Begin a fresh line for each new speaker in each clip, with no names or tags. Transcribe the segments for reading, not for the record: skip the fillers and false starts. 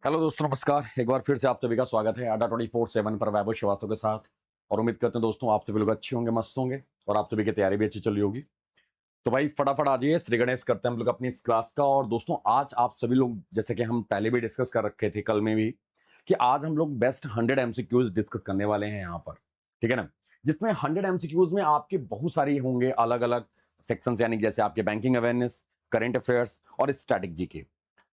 Hello दोस्तों, नमस्कार। एक बार फिर से आप सभी का स्वागत है अड्डा 24/7 पर वैभव श्रीवास्तव के साथ। और उम्मीद करते हैं दोस्तों आप सभी लोग अच्छे होंगे, मस्त होंगे और आप सभी की तैयारी भी अच्छी चल रही होगी। तो भाई फटाफट आ जाइए, श्री गणेश करते हैं हम लोग अपनी इस क्लास का। और दोस्तों आज आप सभी लोग, जैसे कि हम पहले भी डिस्कस कर रखे थे कल में भी, कि आज हम लोग बेस्ट 100 एमसीक्यूज डिस्कस करने वाले हैं यहाँ पर, ठीक है ना। जिसमें 100 एमसीक्यूज में आपके बहुत सारी होंगे अलग अलग सेक्शंस, यानी जैसे आपके बैंकिंग अवेयरनेस, करंट अफेयर्स और स्टैटिक जीके।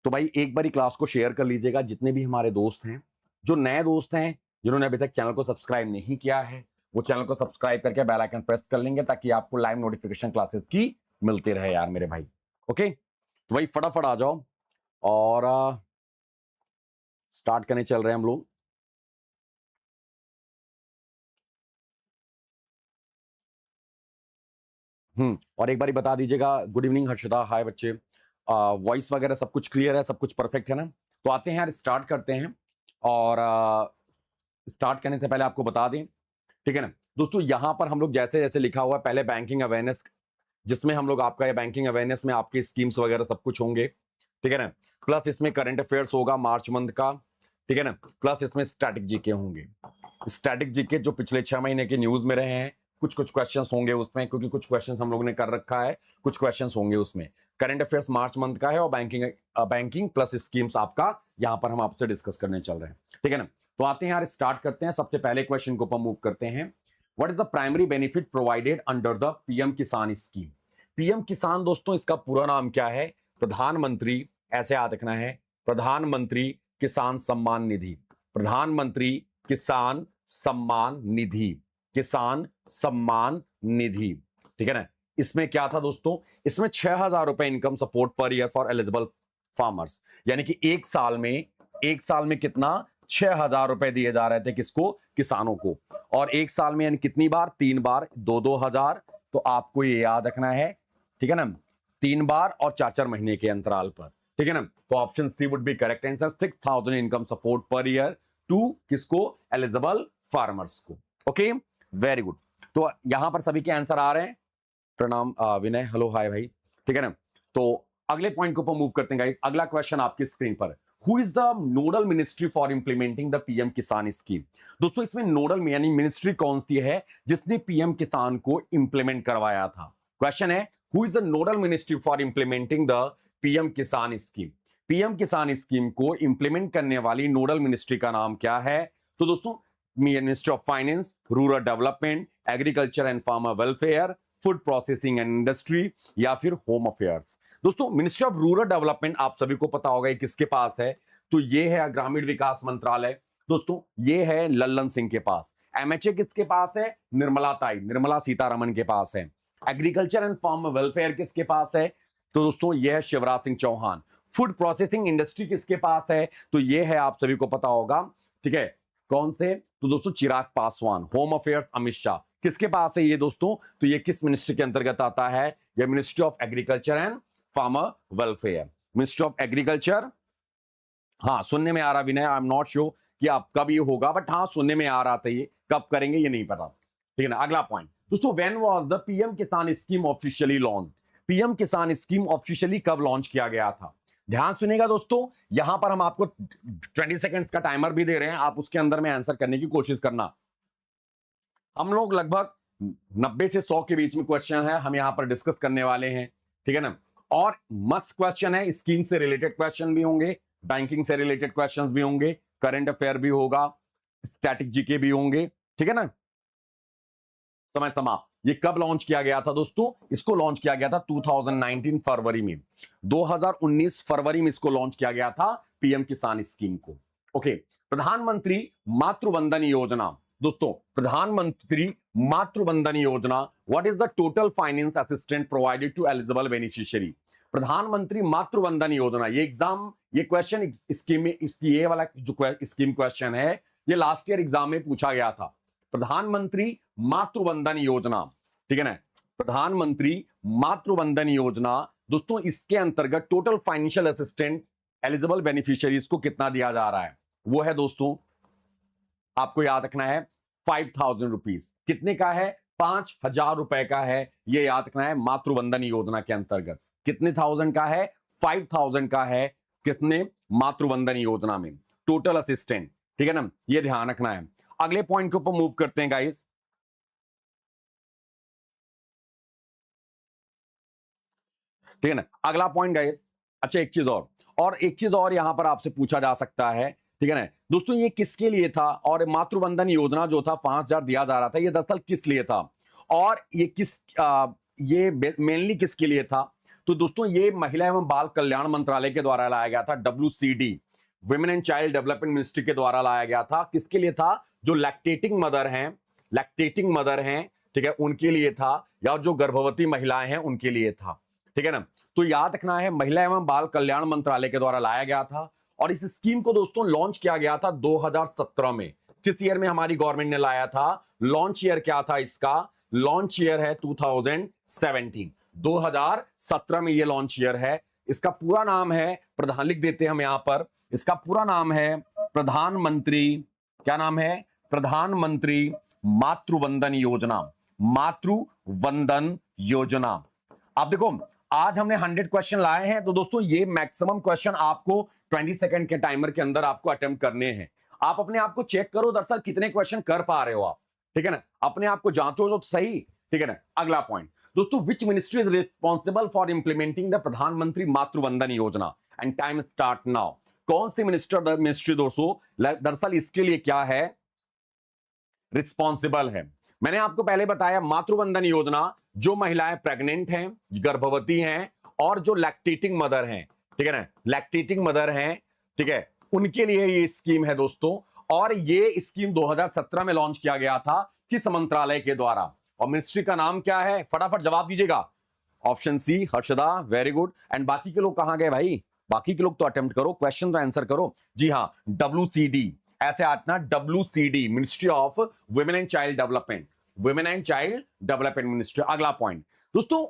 तो भाई एक बार क्लास को शेयर कर लीजिएगा, जितने भी हमारे दोस्त हैं, जो नए दोस्त हैं, जिन्होंने अभी तक चैनल को सब्सक्राइब नहीं किया है, वो चैनल को सब्सक्राइब करके बेल आइकन प्रेस कर लेंगे ताकि आपको लाइव नोटिफिकेशन क्लासेस की मिलते रहे यार मेरे भाई। ओके, तो भाई फटाफट आ जाओ और स्टार्ट करने चल रहे हैं हम लोग। और एक बार बता दीजिएगा, गुड इवनिंग हर्षदा, हाय बच्चे। वॉइस वगैरह सब कुछ क्लियर है, सब कुछ परफेक्ट है ना। तो आते हैं यार, स्टार्ट करते हैं। और स्टार्ट करने से पहले आपको बता दें, ठीक है ना दोस्तों, यहां पर हम लोग जैसे जैसे लिखा हुआ है, पहले बैंकिंग अवेयरनेस, जिसमें हम लोग आपका ये बैंकिंग अवेयरनेस में आपकी स्कीम्स वगैरह सब कुछ होंगे, ठीक है ना। प्लस इसमें करंट अफेयर्स होगा मार्च मंथ का, ठीक है ना। प्लस इसमें स्टैटिक जीके होंगे। स्टैटिक जीके जो पिछले 6 महीने के न्यूज में रहे हैं, कुछ कुछ क्वेश्चंस होंगे उसमें, क्योंकि कुछ क्वेश्चंस हम लोगों ने कर रखा है, कुछ क्वेश्चंस होंगे उसमें। करंट अफेयर्स मार्च मंथ का है और बैंकिंग प्लस स्कीम्स आपका यहां पर हम आपसे डिस्कस करने चल रहे हैं, ठीक है ना। तो आते हैं यार, स्टार्ट करते हैं। सबसे पहले क्वेश्चन को मूव करते हैं। What is the primary benefit provided under the PM किसान स्कीम? पीएम किसान दोस्तों, इसका पूरा नाम क्या है? प्रधानमंत्री, ऐसे याद रखना है, प्रधानमंत्री किसान सम्मान निधि। प्रधानमंत्री किसान सम्मान निधि, किसान सम्मान निधि, ठीक है ना। इसमें क्या था दोस्तों? इसमें 6,000 रुपए income support per year for eligible farmers, यानी कि एक साल में कितना? 6,000 रुपए दिए जा रहे थे, किसको? किसानों को। और एक साल में यानी कितनी बार? 3 बार, 2-2 हजार। तो आपको ये याद रखना है, ठीक है ना, 3 बार और 4-4 महीने के अंतराल पर, ठीक है ना। तो option C would be correct answer, 6,000 income support per year to किसको? एलिजिबल फार्मर्स को। Okay, very good. तो यहां पर सभी के आंसर आ रहे हैं। प्रणाम विनय, हेलो हाय भाई, ठीक है ना। तो अगले पॉइंट के ऊपर मूव करते हैं गाइस। अगला क्वेश्चन आपकी स्क्रीन पर, who is the nodal ministry for implementing the PM किसान स्कीम? दोस्तों इसमें नोडल यानी मिनिस्ट्री कौन सी है जिसने पीएम किसान को इंप्लीमेंट करवाया था? क्वेश्चन है, who is the nodal ministry for implementing the PM किसान स्कीम? पीएम किसान स्कीम को इंप्लीमेंट करने वाली नोडल मिनिस्ट्री का नाम क्या है? तो दोस्तों, ministry of finance, rural development, agriculture and farmer welfare, food processing and industry, या फिर होम अफेयर्स। दोस्तों मिनिस्ट्री ऑफ रूरल डेवलपमेंट आप सभी को पता होगा किसके पास है? तो ये है ग्रामीण विकास मंत्रालय। दोस्तों ये है लल्लन सिंह के पास। एमएचए किसके पास है? निर्मला सीतारमन के पास है। एग्रीकल्चर एंड फार्मर वेलफेयर किसके पास है? तो दोस्तों ये है Shivraj Singh Chouhan. Food processing industry किसके पास है? तो ये है, आप सभी को पता होगा, ठीक है, कौन से? तो दोस्तों चिराग पासवान। होम अफेयर्स अमित शाह किसके पास है ये दोस्तों? तो ये किस मिनिस्ट्री के अंतर्गत आता है? ये ministry of agriculture and farmer welfare. Ministry of agriculture, हाँ सुनने में आ रहा विनय, आई एम नॉट श्योर कि आप कब ये होगा, बट हाँ सुनने में आ रहा था, ये कब करेंगे ये नहीं पता, ठीक है ना। अगला पॉइंट दोस्तों, व्हेन वाज द पीएम किसान स्कीम ऑफिशियली लॉन्च? पीएम किसान स्कीम ऑफिशियली कब लॉन्च किया गया था? ध्यान सुनिएगा दोस्तों, यहां पर हम आपको 20 सेकेंड्स का टाइमर भी दे रहे हैं, आप उसके अंदर में आंसर करने की कोशिश करना। हम लोग लगभग 90 से 100 के बीच में क्वेश्चन है हम यहां पर डिस्कस करने वाले हैं, ठीक है ना। और मस्त क्वेश्चन है, स्कीम से रिलेटेड क्वेश्चन भी होंगे, बैंकिंग से रिलेटेड क्वेश्चंस भी होंगे, करंट अफेयर भी होगा, स्टैटिक जीके भी होंगे, ठीक है ना। समय समाप्त। ये कब लॉन्च किया गया था दोस्तों? इसको लॉन्च किया गया था 2019 फरवरी में। 2019 फरवरी में इसको लॉन्च किया गया था पीएम किसान स्कीम को। ओके, प्रधानमंत्री मातृवंदन योजना। दोस्तों Pradhan Mantri Matru Vandana Yojana, what is the total finance assistant provided to eligible beneficiary? Pradhan Mantri Matru Vandana योजना, ये एग्जाम, ये क्वेश्चन स्कीम में, इसकी ये वाला जो स्कीम क्वेश्चन है, ये लास्ट ईयर एग्जाम में पूछा गया था। प्रधानमंत्री मातृवंदन योजना, ठीक है ना, प्रधानमंत्री मातृवंदन योजना। दोस्तों इसके अंतर्गत total financial assistant eligible beneficiaries को कितना दिया जा रहा है? वो है दोस्तों, आपको याद रखना है 5,000 रुपीज। कितने का है? 5,000 रुपए का है, ये याद रखना है। मातृवंदन योजना के अंतर्गत कितने थाउजेंड का है? 5,000 का है। किसने? मातृवंदन योजना में। टोटल असिस्टेंट, ठीक है ना, ये ध्यान रखना है। अगले पॉइंट के ऊपर मूव करते हैं गाइस। ठीक है ना, अगला पॉइंट गाइस। अच्छा एक चीज और एक चीज और यहां पर आपसे पूछा जा सकता है, ठीक है ना दोस्तों, ये किसके लिए था, और मातृवंदन योजना जो था 5,000 दिया जा रहा था, ये दरअसल किस लिए था, और ये ये मेनली किसके लिए था। तो दोस्तों ये महिला एवं बाल कल्याण मंत्रालय के द्वारा लाया गया था, WCD, women and child development ministry के द्वारा लाया गया था। किसके लिए था, जो लैक्टेटिंग मदर हैं, ठीक है, उनके लिए था, या जो गर्भवती महिलाएं हैं उनके लिए था, ठीक है ना। तो याद रखना है, महिला एवं बाल कल्याण मंत्रालय के द्वारा लाया गया था, और इस स्कीम को दोस्तों लॉन्च किया गया था 2017 में। किस ईयर में हमारी गवर्नमेंट ने लाया था, लॉन्च ईयर क्या था इसका, लॉन्च ईयर है 2017, 2017 में ये लॉन्च ईयर है। इसका पूरा नाम है, प्रधान लिख देते हैं हम यहां पर, इसका पूरा नाम है प्रधानमंत्री, क्या नाम है, प्रधानमंत्री मातृवंदन योजना, मातृवंदन योजना। आप देखो आज हमने 100 क्वेश्चन लाए हैं, तो दोस्तों ये मैक्सिमम क्वेश्चन आपको 20 सेकंड के टाइमर के अंदर आपको अटेम्प्ट करने हैं। आप अपने आप को चेक करो दरअसल कितने क्वेश्चन कर पा रहे हो आप, ठीक है ना, अपने आप को जांचो तो सही, ठीक है ना। अगला पॉइंट दोस्तों, which ministry is responsible for implementing the प्रधानमंत्री मातृवंदन योजना, एंड टाइम स्टार्ट नाउ। कौन सी मिनिस्ट्री दोस्तों दरअसल इसके लिए क्या है, रिस्पॉन्सिबल है। मैंने आपको पहले बताया मातृवंदन योजना, जो महिलाएं प्रेग्नेंट हैं, गर्भवती हैं, और जो लैक्टेटिंग मदर हैं, ठीक है ना, लैक्टेटिंग मदर हैं, ठीक है, उनके लिए ये स्कीम है दोस्तों। और ये स्कीम 2017 में लॉन्च किया गया था, किस मंत्रालय के द्वारा, और मिनिस्ट्री का नाम क्या है, फटाफट जवाब दीजिएगा। Option C Harshada, very good. And बाकी के लोग कहां गए भाई, बाकी के लोग तो अटेम्प्ट करो, क्वेश्चन तो आंसर करो। जी हां, WCD, ऐसे आतना, WCD, ministry of women and child development, women and child development ministry. अगला पॉइंट दोस्तों,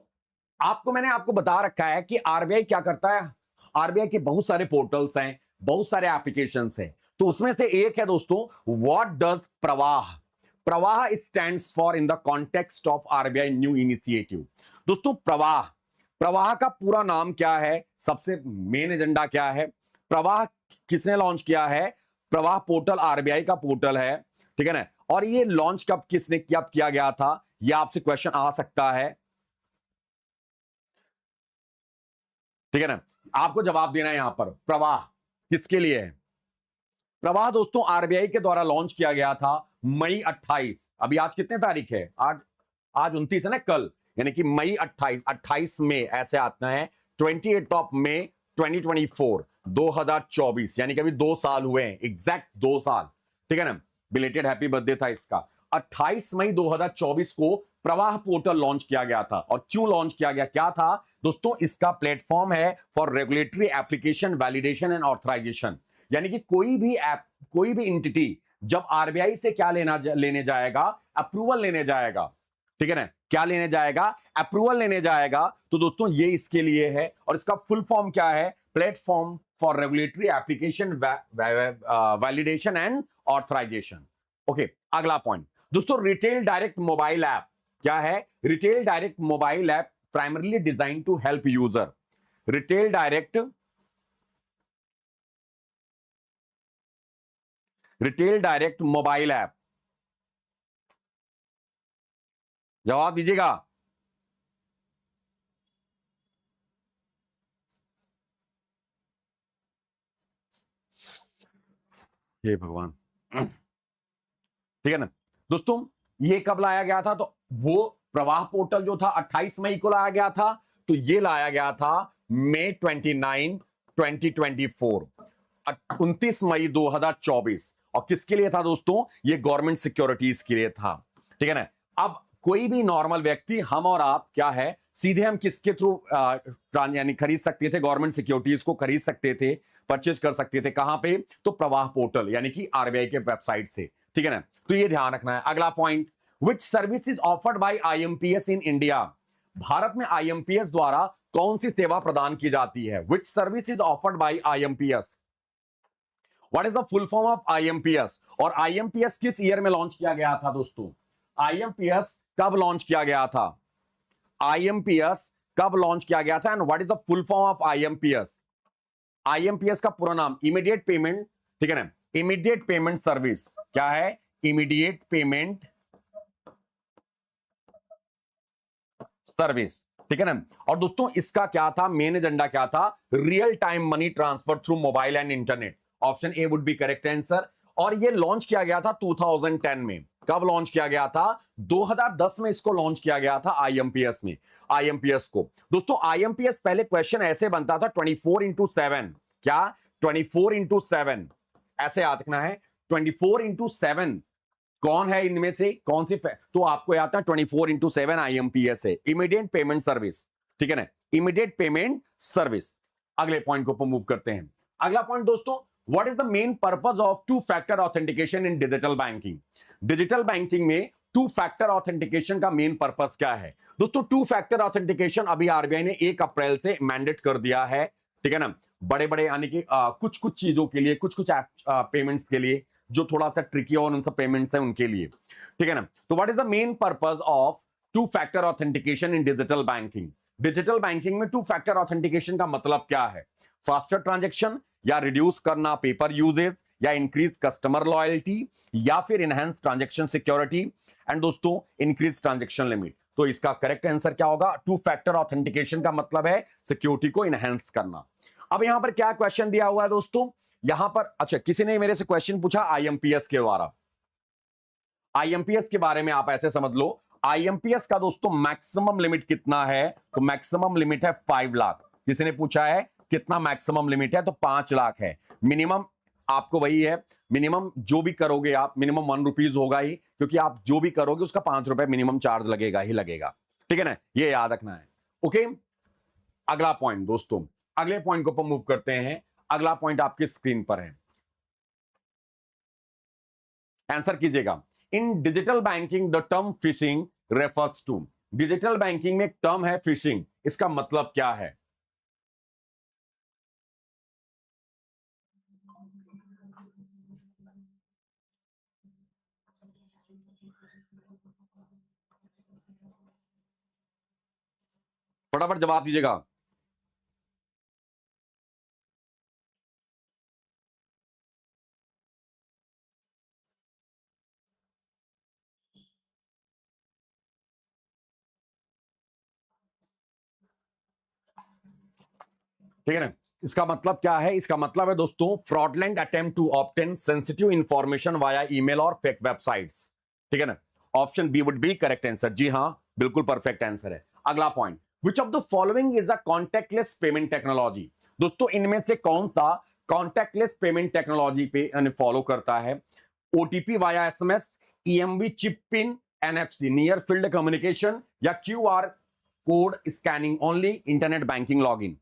मैंने आपको बता रखा है कि आरबीआई क्या करता है, आरबीआई के बहुत सारे पोर्टल्स हैं, बहुत सारे एप्लीकेशंस हैं, तो उसमें से एक है दोस्तों, व्हाट डज प्रवाह, प्रवाह stands for in the context of RBI new initiative. दोस्तों प्रवाह का पूरा नाम क्या है, सबसे मेन एजेंडा क्या है, प्रवाह किसने लॉन्च किया है, प्रवाह पोर्टल आरबीआई का पोर्टल है, ठीक है ना, और ये लॉन्च कब किया गया था, ये आपसे क्वेश्चन आ सकता है, ठीक है ना। आपको जवाब देना है यहां पर, प्रवाह किसके लिए है। प्रवाह दोस्तों आरबीआई के द्वारा लॉन्च किया गया था मई 28, अभी आज कितने तारीख है, आज 29 है ना, कल, यानी कि मई 28 में ऐसे आता है, 28 ऑफ मई 2024, यानी कि अभी 2 साल हुए हैं, एग्जैक्ट 2 साल, ठीक है ना, बिलेटेड हैप्पी बर्थडे था इसका। 28 मई 2024 को प्रवाह पोर्टल लॉन्च किया गया था, और क्यों लॉन्च किया गया, क्या था दोस्तों, इसका प्लेटफॉर्म है for regulatory application validation and authorisation, यानी कि कोई भी एंटिटी जब आरबीआई से क्या लेने जाएगा, अप्रूवल लेने जाएगा, ठीक है ना, क्या लेने जाएगा, अप्रूवल लेने जाएगा, तो दोस्तों ये इसके लिए है, और इसका फुल फॉर्म क्या है, platform for regulatory application validation and authorisation. Okay, अगला पॉइंट दोस्तों, रिटेल डायरेक्ट मोबाइल ऐप क्या है, retail direct mobile app primarily design to help user, retail direct mobile app, जवाब दीजिएगा। हे भगवान, ठीक है ना दोस्तों, ये कब लाया गया था, तो वो प्रवाह पोर्टल जो था 28 मई को लाया गया था, तो ये लाया गया था मई 29, 2024, 29 मई 2024, और किसके लिए था दोस्तों, ये गवर्नमेंट सिक्योरिटीज के लिए था, ठीक है ना। अब कोई भी नॉर्मल व्यक्ति, हम और आप क्या है, सीधे हम किसके थ्रू यानी खरीद सकते थे, गवर्नमेंट सिक्योरिटीज को खरीद सकते थे, परचेज कर सकते थे, कहां पे, तो प्रवाह पोर्टल यानी कि आरबीआई के वेबसाइट से, ठीक है ना, तो ये ध्यान रखना है। अगला point, which service is offered by IMPS in India, Bharat में आईएमपीएस द्वारा कौन सी सेवा प्रदान की जाती है, which service is offered by IMPS, what is the full form of IMPS, और आईएमपीएस किस ईयर में लॉन्च किया गया था दोस्तों, आईएमपीएस कब लॉन्च किया गया था, आईएमपीएस कब लॉन्च किया गया था, and what is the full form of IMPS, IMPS का पूरा नाम इमीडिएट पेमेंट ठीक है ना। इमीडिएट पेमेंट सर्विस क्या है? इमीडिएट पेमेंट सर्विस, ठीक है ना। और दोस्तों इसका क्या था, मेन एजेंडा क्या था? Real time money transfer through mobile and internet. Option A would be correct answer. और ये लॉन्च किया गया था 2010 में। कब लॉन्च किया गया था? 2010 में इसको लॉन्च किया गया था आईएमपीएस में। आईएमपीएस को दोस्तों, आईएमपीएस पहले क्वेश्चन ऐसे बनता था 24x7। क्या? 24x7 ऐसे याद रखना है। 24x7 कौन है इनमें से, कौन सी? तो आपको याद था 24x7 आईएमपीएस है, इमीडिएट पेमेंट सर्विस, ठीक है ना। Immediate payment service. अगले पॉइंट को मूव करते हैं। अगला पॉइंट दोस्तों, what is the main purpose of two factor authentication in digital banking? Digital banking में टू फैक्टर ऑथेंटिकेशन का मेन पर्पस क्या है? दोस्तों टू फैक्टर ऑथेंटिकेशन अभी आरबीआई ने 1 अप्रैल से मैंडेट कर दिया है, ठीक है ना। बड़े बड़े यानी कि कुछ कुछ चीजों के लिए, कुछ कुछ पेमेंट्स के लिए जो थोड़ा सा ट्रिकी और उन सब पेमेंट्स है उनके लिए, ठीक है ना। तो what is the main purpose of two factor authentication in digital banking? Digital banking में टू फैक्टर ऑथेंटिकेशन का मतलब क्या है? फास्टर ट्रांजैक्शन, या रिड्यूस करना पेपर यूजेज, या इंक्रीज कस्टमर लॉयल्टी, या फिर इनहेंस ट्रांजैक्शन सिक्योरिटी, एंड दोस्तों इंक्रीज ट्रांजैक्शन लिमिट। तो इसका करेक्ट आंसर क्या होगा? टू फैक्टर ऑथेंटिकेशन का मतलब है सिक्योरिटी को इनहेंस करना। अब यहां पर क्या क्वेश्चन दिया हुआ है दोस्तों? यहां पर अच्छा, किसी ने मेरे से क्वेश्चन पूछा आईएमपीएस के द्वारा। आईएमपीएस के बारे में आप ऐसे समझ लो, आईएमपीएस का दोस्तों मैक्सिमम लिमिट कितना है? तो मैक्सिमम लिमिट है 5 लाख। किसी ने पूछा है कितना मैक्सिमम लिमिट है? तो 5 लाख है। मिनिमम आपको वही है, मिनिमम जो भी करोगे आप, मिनिमम 1 रुपीज होगा ही, क्योंकि आप जो भी करोगे उसका 5 रुपए मिनिमम चार्ज लगेगा ही लगेगा, ठीक है ना। ये याद रखना है, ओके। अगला पॉइंट दोस्तों, अगले पॉइंट को मूव करते हैं। अगला पॉइंट आपकी स्क्रीन पर है, आंसर कीजिएगा। In digital banking the term phishing refers to. Digital banking में एक टर्म है फिशिंग, इसका मतलब क्या है? फटाफट जवाब दीजिएगा। ठीक है ना। इसका मतलब क्या है? इसका मतलब है दोस्तों fraudulent attempt to obtain sensitive information via email और फेक वेबसाइट्स, ठीक है ना। Option B would be correct answer. जी हां, बिल्कुल परफेक्ट आंसर है। अगला point, which of the following is a contactless payment technology? दोस्तों इनमें से कौन सा कॉन्टैक्टलेस पेमेंट टेक्नोलॉजी पे फॉलो करता है? OTP via SMS, EMV chip PIN, NFC near field communication, या QR code scanning only, internet banking login.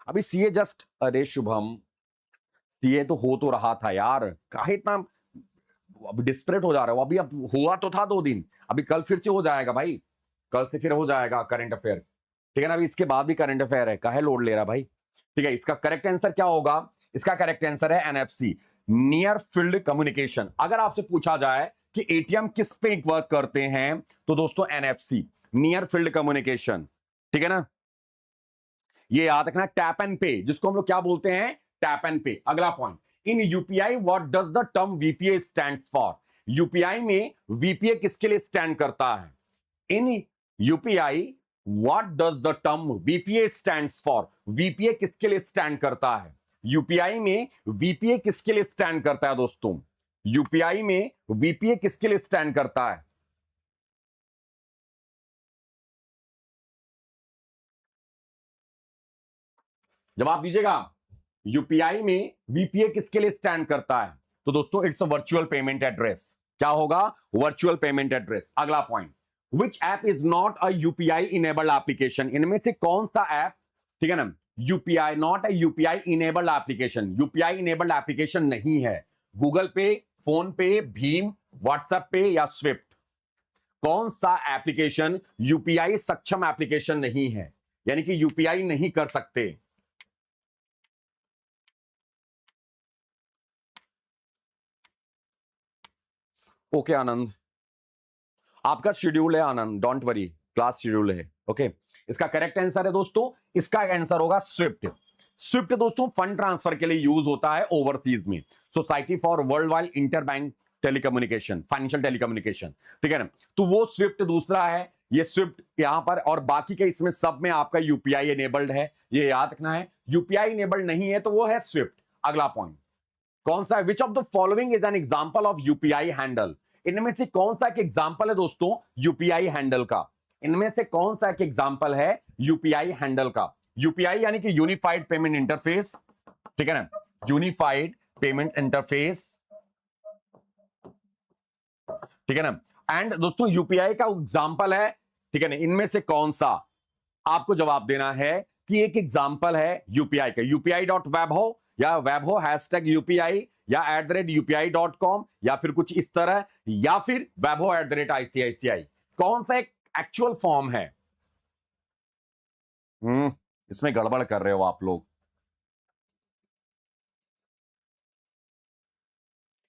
अभी सीए जस्ट, अरे शुभम, सीए तो हो तो रहा था यार, काहे इतना अभी डिस्परेट हो जा रहा हो? अभी अब हुआ तो था 2 दिन, अभी कल फिर से हो जाएगा भाई, कल से फिर हो जाएगा करंट अफेयर, ठीक है ना। अभी इसके बाद भी करंट अफेयर है, काहे लोड ले रहा भाई? ठीक है, इसका करेक्ट आंसर क्या होगा? इसका करेक्ट आंसर है एनएफसी, नियर फील्ड कम्युनिकेशन। अगर आपसे पूछा जाए कि एटीएम किस पे वर्क करते हैं, तो दोस्तों एनएफसी, नियर फील्ड कम्युनिकेशन, ठीक है ना। ये याद रखना, टैप एंड पे, जिसको हम लोग क्या बोलते हैं? Tap and pay. अगला point, in UPI what does the term VPA stands for? UPI में वीपीए किसके लिए स्टैंड करता है? In UPI what does the term VPA stands for? VPA किसके लिए स्टैंड करता है? यूपीआई में वीपीए किसके लिए स्टैंड करता है दोस्तों? यूपीआई में वीपीए किसके लिए स्टैंड करता है? जवाब दीजिएगा। यूपीआई में वीपीए किसके लिए स्टैंड करता है? तो दोस्तों it's a virtual payment address. क्या होगा? Virtual payment address. अगला point, which app is not a UPI enabled application? इनमें से कौन सा ऐप, ठीक है ना, UPI not a UPI enabled application, UPI enabled application नहीं है? गूगल पे, फोन पे, भीम, व्हाट्सएप पे, या स्विफ्ट? कौन सा एप्लीकेशन यूपीआई सक्षम एप्लीकेशन नहीं है, यानी कि यूपीआई नहीं कर सकते? ओके आनंद, आपका शेड्यूल है आनंद, डोंट वरी, क्लास शेड्यूल है, ओके। इसका करेक्ट आंसर है दोस्तों, इसका आंसर होगा स्विफ्ट। स्विफ्ट दोस्तों फंड ट्रांसफर के लिए यूज होता है ओवरसीज में, society for world wide interbank telecommunication, financial telecommunication, ठीक है ना। तो वो स्विफ्ट दूसरा है, ये स्विफ्ट यहां पर, और बाकी के इसमें सब में आपका यूपीआई एनेबल्ड है, ये याद रखना है। यूपीआई एनेबल्ड नहीं है तो वो है स्विफ्ट। अगला पॉइंट कौन सा है? विच of the following is an example of UPI handle? इनमें से कौन सा एक एग्जांपल है दोस्तों यूपीआई हैंडल का? इनमें से कौन सा एक एग्जांपल है यूपीआई हैंडल का? यूपीआई यानी कि यूनिफाइड पेमेंट इंटरफेस, ठीक है ना, यूनिफाइड पेमेंट इंटरफेस, ठीक है ना। एंड दोस्तों यूपीआई का एग्जांपल है, ठीक है ना, इनमें से कौन सा? आपको जवाब देना है कि एक एग्जांपल है यूपीआई का, UPI.webho या webho #UPI या @UPI.com या फिर कुछ इस तरह, या फिर webho @ICICI। कौन सा एक एक्चुअल फॉर्म है? इसमें गड़बड़ कर रहे हो आप लोग।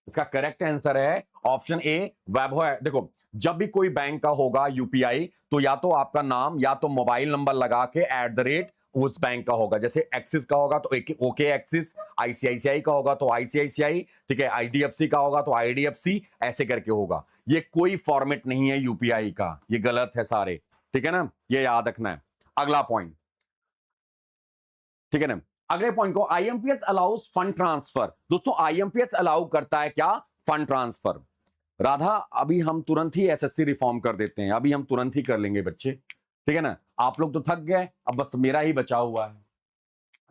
इसका करेक्ट आंसर है ऑप्शन ए वैभव। देखो जब भी कोई बैंक का होगा यूपीआई तो या तो आपका नाम या तो मोबाइल नंबर लगा के @ उस बैंक का होगा। जैसे एक्सिस का होगा तो ओके एक्सिस, आईसीआईसीआई का होगा तो आईसीआईसीआई, ठीक है, आईडीएफसी का होगा तो आईडीएफसी, ऐसे करके होगा। ये कोई फॉर्मेट नहीं है यूपीआई का, ये गलत है सारे, ठीक है ना, ये याद रखना है। अगला पॉइंट, ठीक है ना, अगले पॉइंट को आईएमपीएस अलाउज फंड ट्रांसफर। दोस्तों आईएमपीएस अलाउ करता है क्या? Fund transfer. राधा अभी हम तुरंत ही एसएससी रिफॉर्म कर देते हैं, अभी हम तुरंत ही कर लेंगे बच्चे, ठीक है ना। आप लोग तो थक गए, अब बस मेरा ही बचा हुआ है।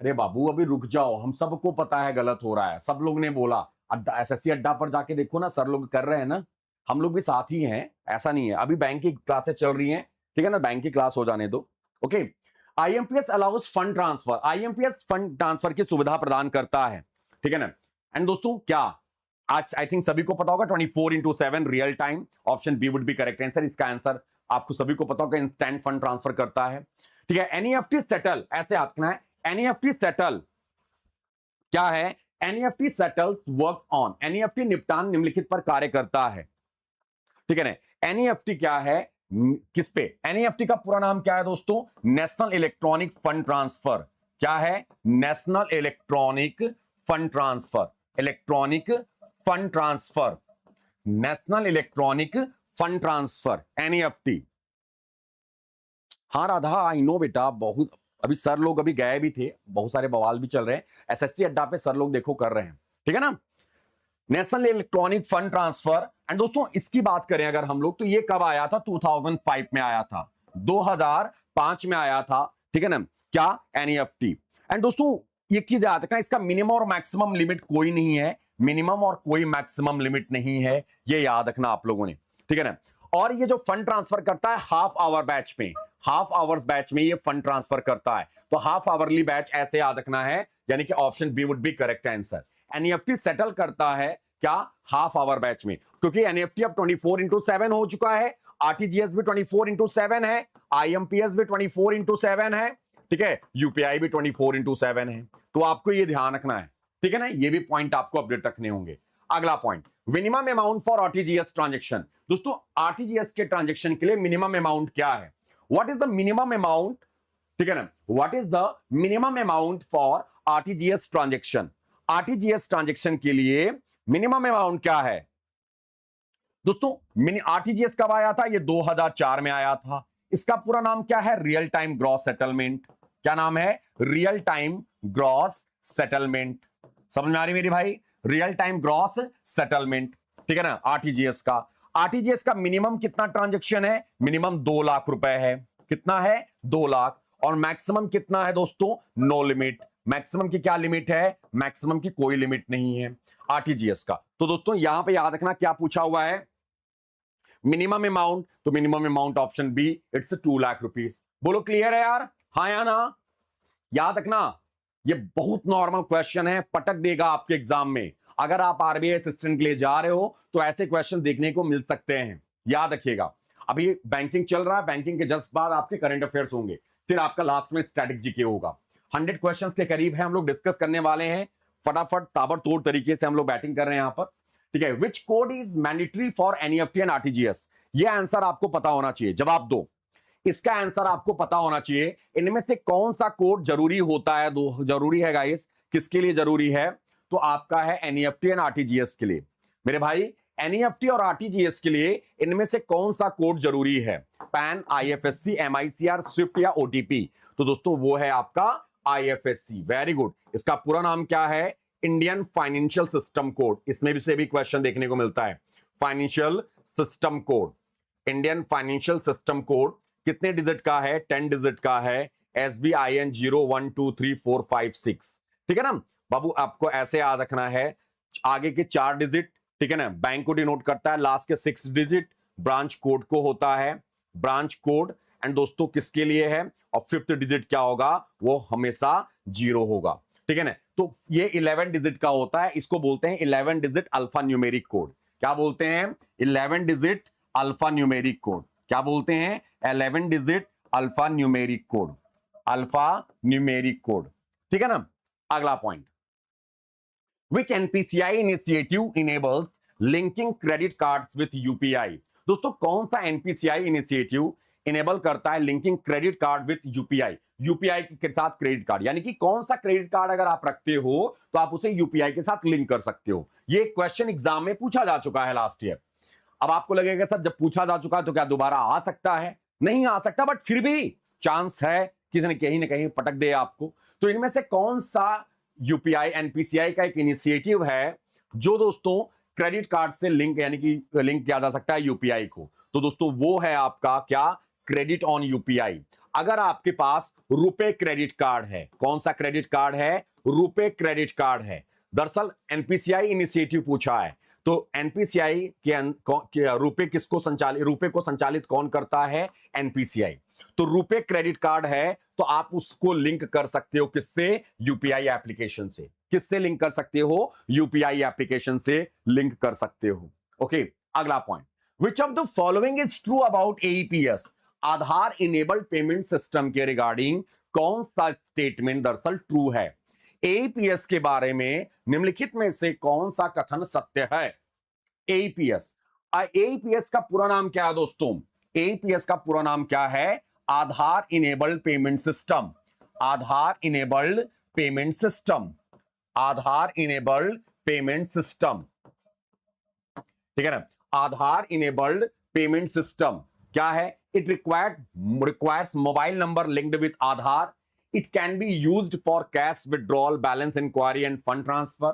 अरे बाबू अभी रुक जाओ, हम सबको पता है गलत हो रहा है, सब लोग ने बोला। अड्डा एसएससी अड्डा पर जाके देखो ना, सर लोग कर रहे हैं ना, हम लोग भी साथ ही हैं, ऐसा नहीं है। अभी बैंक की क्लासेस चल रही हैं, ठीक है ना, बैंक की क्लास हो जाने दो। Okay, IMPS allows fund transfer. IMPS fund transfer की सुविधा प्रदान करता है, ठीक है ना। एंड दोस्तों क्या आज आई थिंक सभी को पता होगा 24/7 real time, option B would be correct answer. इसका आंसर आपको सभी को पता होगा, इंस्टेंट फंड ट्रांसफर करता है, ठीक है। एनईएफटी सेटल, ऐसे आतना है, एनईएफटी सेटल क्या है? NEFT settles work on, NEFT निपटान निम्नलिखित पर कार्य करता है, ठीक है ना। एनईएफटी क्या है, किस पे? एनईएफटी का पूरा नाम क्या है दोस्तों? National electronic fund transfer. क्या है? National electronic fund transfer, electronic fund transfer, national electronic fund transfer, NEFT. हाँ राधा आई नो बेटा, बहुत अभी सर लोग अभी गए भी थे, बहुत सारे बवाल भी चल रहे हैं एसएससी अड्डा पे, सर लोग देखो कर रहे हैं, ठीक है ना। National electronic fund transfer. And दोस्तों इसकी बात करें अगर हम लोग, तो ये कब आया था? 2005 में आया था, 2005 में आया था, ठीक है ना, क्या? एनईएफटी। एंड दोस्तों एक चीज याद रखना, इसका मिनिमम और मैक्सिमम लिमिट कोई नहीं है, मिनिमम और कोई मैक्सिमम लिमिट नहीं है, ये याद रखना आप लोगों ने, ठीक है ना। और ये जो फंड ट्रांसफर करता है हाफ आवर बैच में, हाफ आवर्स बैच में ये फंड ट्रांसफर करता है, तो हाफ आवरली बैच ऐसे याद रखना है, यानी कि option B would be correct answer. NEFT settle करता है क्या? हाफ आवर बैच में, क्योंकि एनईएफटी अब 24/7 हो चुका है, आरटीजीएस भी 24/7 है, आईएमपीएस भी 24/7 है, ठीक है, यूपीआई भी 24/7 है। तो आपको ये ध्यान रखना है, ठीक है ना, ये भी पॉइंट आपको अपडेट रखने होंगे। अगला point, minimum amount for RTGS transaction. दोस्तों आरटीजीएस के ट्रांजेक्शन के लिए मिनिमम अमाउंट क्या है? What is the minimum amount, ठीक है ना, what is the minimum amount for RTGS transaction? RTGS transaction के लिए मिनिमम अमाउंट क्या है दोस्तों? आरटीजीएस कब आया था? ये 2004 में आया था। इसका पूरा नाम क्या है? Real time gross settlement. क्या नाम है? Real time gross settlement. समझ में आ रही मेरी भाई? रियल टाइम ग्रॉस सेटलमेंट, ठीक है ना, आरटीजीएस का। आरटीजीएस का मिनिमम कितना ट्रांजेक्शन है? मिनिमम 2 लाख रुपए है। कितना है? 2 लाख। और मैक्सिमम कितना है दोस्तों? No limit. मैक्सिमम की क्या लिमिट है? मैक्सिमम की कोई लिमिट नहीं है आरटीजीएस का। तो दोस्तों यहां पे याद रखना क्या पूछा हुआ है, मिनिमम अमाउंट, तो minimum amount option B, it's 2 lakh rupees. बोलो क्लियर है यार? हाँ या ना? याद रखना ये बहुत नॉर्मल क्वेश्चन है, पटक देगा आपके एग्जाम में। अगर आप आरबीआई असिस्टेंट के लिए जा रहे हो तो ऐसे क्वेश्चन देखने को मिल सकते हैं, याद रखिएगा। अभी बैंकिंग चल रहा है, बैंकिंग के जस्ट बाद आपके करंट अफेयर्स होंगे, फिर आपका लास्ट में स्टैटिक जीके होगा। 100 क्वेश्चंस के करीब है, हम लोग डिस्कस करने वाले हैं, फटाफट ताबड़तोड़ तरीके से हम लोग बैटिंग कर रहे हैं यहां पर, ठीक है। विच code is mandatory for NEFT and RTGS? ये आंसर आपको पता होना चाहिए, जवाब दो। इसका आंसर आपको पता होना चाहिए। इनमें से कौन सा कोड जरूरी होता है, दो जरूरी है गाइस, किसके लिए जरूरी है? तो आपका है एनईएफटी एंड आरटीजीएस के लिए। मेरे भाई एनईएफटी और आरटीजीएस के लिए इनमें से कौन सा कोड जरूरी है? पैन, आईएफएससी, एमआईसीआर, स्विफ्ट या ओटीपी? तो दोस्तों वो है आपका आईएफएससी। Very good. इसका पूरा नाम क्या है? Indian financial system code. इसमें भी से भी क्वेश्चन देखने को मिलता है। Financial system code, Indian financial system code कितने डिजिट का है? 10 डिजिट का है। SBIN 0 1 2 3 4 5 6। ठीक है ना बाबू, आपको ऐसे याद रखना है। आगे के 4 डिजिट, ठीक है ना, बैंक को डिनोट करता है। लास्ट के 6 डिजिट ब्रांच कोड को होता है, ब्रांच कोड। एंड दोस्तों किसके लिए है? और 5th डिजिट क्या होगा? वो हमेशा 0 होगा। ठीक है ना, तो ये 11 डिजिट का होता है। इसको बोलते हैं 11 डिजिट अल्फा न्यूमेरिक कोड। क्या बोलते हैं? 11 डिजिट अल्फा न्यूमेरिक कोड। क्या बोलते हैं? 11 digit alpha numeric code, alpha numeric code. ठीक है ना। अगला point, which NPCI initiative enables linking credit cards with UPI? दोस्तों कौन सा एनपीसीआई इनिशिएटिव इनेबल करता है linking credit card with UPI? UPI के साथ क्रेडिट कार्ड, यानी कि कौन सा क्रेडिट कार्ड अगर आप रखते हो तो आप उसे यूपीआई के साथ लिंक कर सकते हो। ये क्वेश्चन एग्जाम में पूछा जा चुका है लास्ट ईयर। अब आपको लगेगा सर जब पूछा जा चुका है तो क्या दोबारा आ सकता है? नहीं आ सकता, बट फिर भी चांस है किसी ने कहीं ना कहीं पटक दे आपको। तो इनमें से कौन सा यूपीआई एनपीसीआई का एक इनिशिएटिव है जो दोस्तों क्रेडिट कार्ड से लिंक, यानी कि लिंक किया जा सकता है यूपीआई को? तो दोस्तों वो है आपका क्या? Credit on UPI. अगर आपके पास रुपे क्रेडिट कार्ड है, कौन सा क्रेडिट कार्ड है? रुपे क्रेडिट कार्ड है। दरअसल एनपीसीआई इनिशिएटिव पूछा है, तो एनपीसीआई के रुपे किसको संचालित, रुपे को संचालित कौन करता है? एनपीसीआई। तो रुपे क्रेडिट कार्ड है तो आप उसको लिंक कर सकते हो किससे? यूपीआई एप्लीकेशन से। किससे लिंक कर सकते हो? यूपीआई एप्लीकेशन से लिंक कर सकते हो। ओके, अगला point, which of the following is true about AEPS? Aadhaar enabled payment system के रिगार्डिंग कौन सा स्टेटमेंट दरअसल ट्रू है? एईपीएस के बारे में निम्नलिखित में से कौन सा कथन सत्य है? एईपीएस, एईपीएस का पूरा नाम क्या है दोस्तों? एईपीएस का पूरा नाम क्या है? आधार इनेबल्ड पेमेंट सिस्टम। आधार इनेबल्ड पेमेंट सिस्टम, आधार इनेबल्ड पेमेंट सिस्टम। ठीक है ना, आधार इनेबल्ड पेमेंट सिस्टम क्या है? It requires mobile number linked with Aadhaar. It can be used for cash withdrawal, balance inquiry and fund transfer.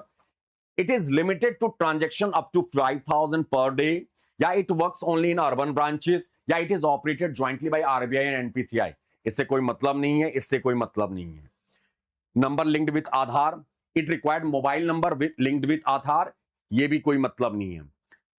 It is limited to transaction up to 5,000 per day. Yeah, it works only in urban branches. Yeah, it is operated jointly by RBI and NPCI. इससे कोई मतलब नहीं है, इससे कोई मतलब नहीं है। Number linked with Aadhaar, it required mobile number linked with Aadhaar, ये भी कोई मतलब नहीं है।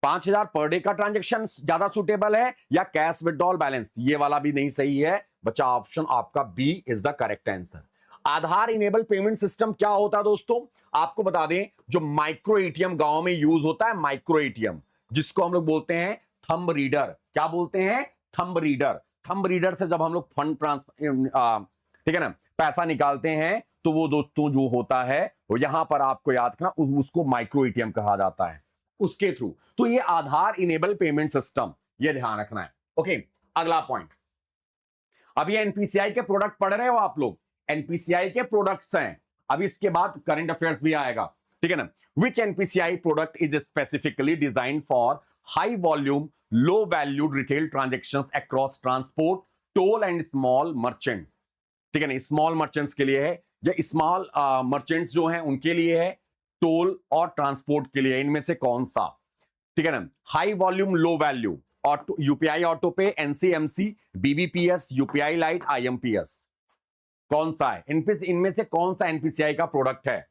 5,000 पर डे का ट्रांजेक्शन ज्यादा सुटेबल है या कैश विड्रॉल बैलेंस? ये वाला भी नहीं सही है बच्चा। ऑप्शन आपका B is the correct answer. Aadhaar enable payment system क्या होता है दोस्तों? आपको बता दें, जो माइक्रो एटीएम गांव में यूज होता है, माइक्रो एटीएम, जिसको हम लोग बोलते हैं थंब रीडर। क्या बोलते हैं? Thumb reader. थंब रीडर से जब हम लोग फंड ट्रांसफर, ठीक है ना, पैसा निकालते हैं तो वो दोस्तों जो होता है वो यहां पर आपको याद रखना, उसको माइक्रो एटीएम कहा जाता है, उसके थ्रू। तो ये आधार इनेबल पेमेंट सिस्टम, ये ध्यान रखना है। ओके, अगला पॉइंट, अभी एनपीसीआई के प्रोडक्ट पढ़ रहे हो आप लोग, एनपीसीआई के प्रोडक्ट्स हैं, अभी इसके बाद करंट अफेयर्स भी आएगा, ठीक है ना। Which NPCI product is specifically designed for high volume low valued retail transactions across transport, toll and small merchants? ठीक है ना, स्मॉल मर्चेंट्स के लिए है, या स्मॉल मर्चेंट्स जो हैं उनके लिए है, टोल और ट्रांसपोर्ट के लिए, इनमें से कौन सा? ठीक है ना, high volume low value, auto UPI auto pay, NCMC, BBPS, UPI lite, IMPS, कौन सा है? इनमें से कौन सा एनपीसीआई का प्रोडक्ट है?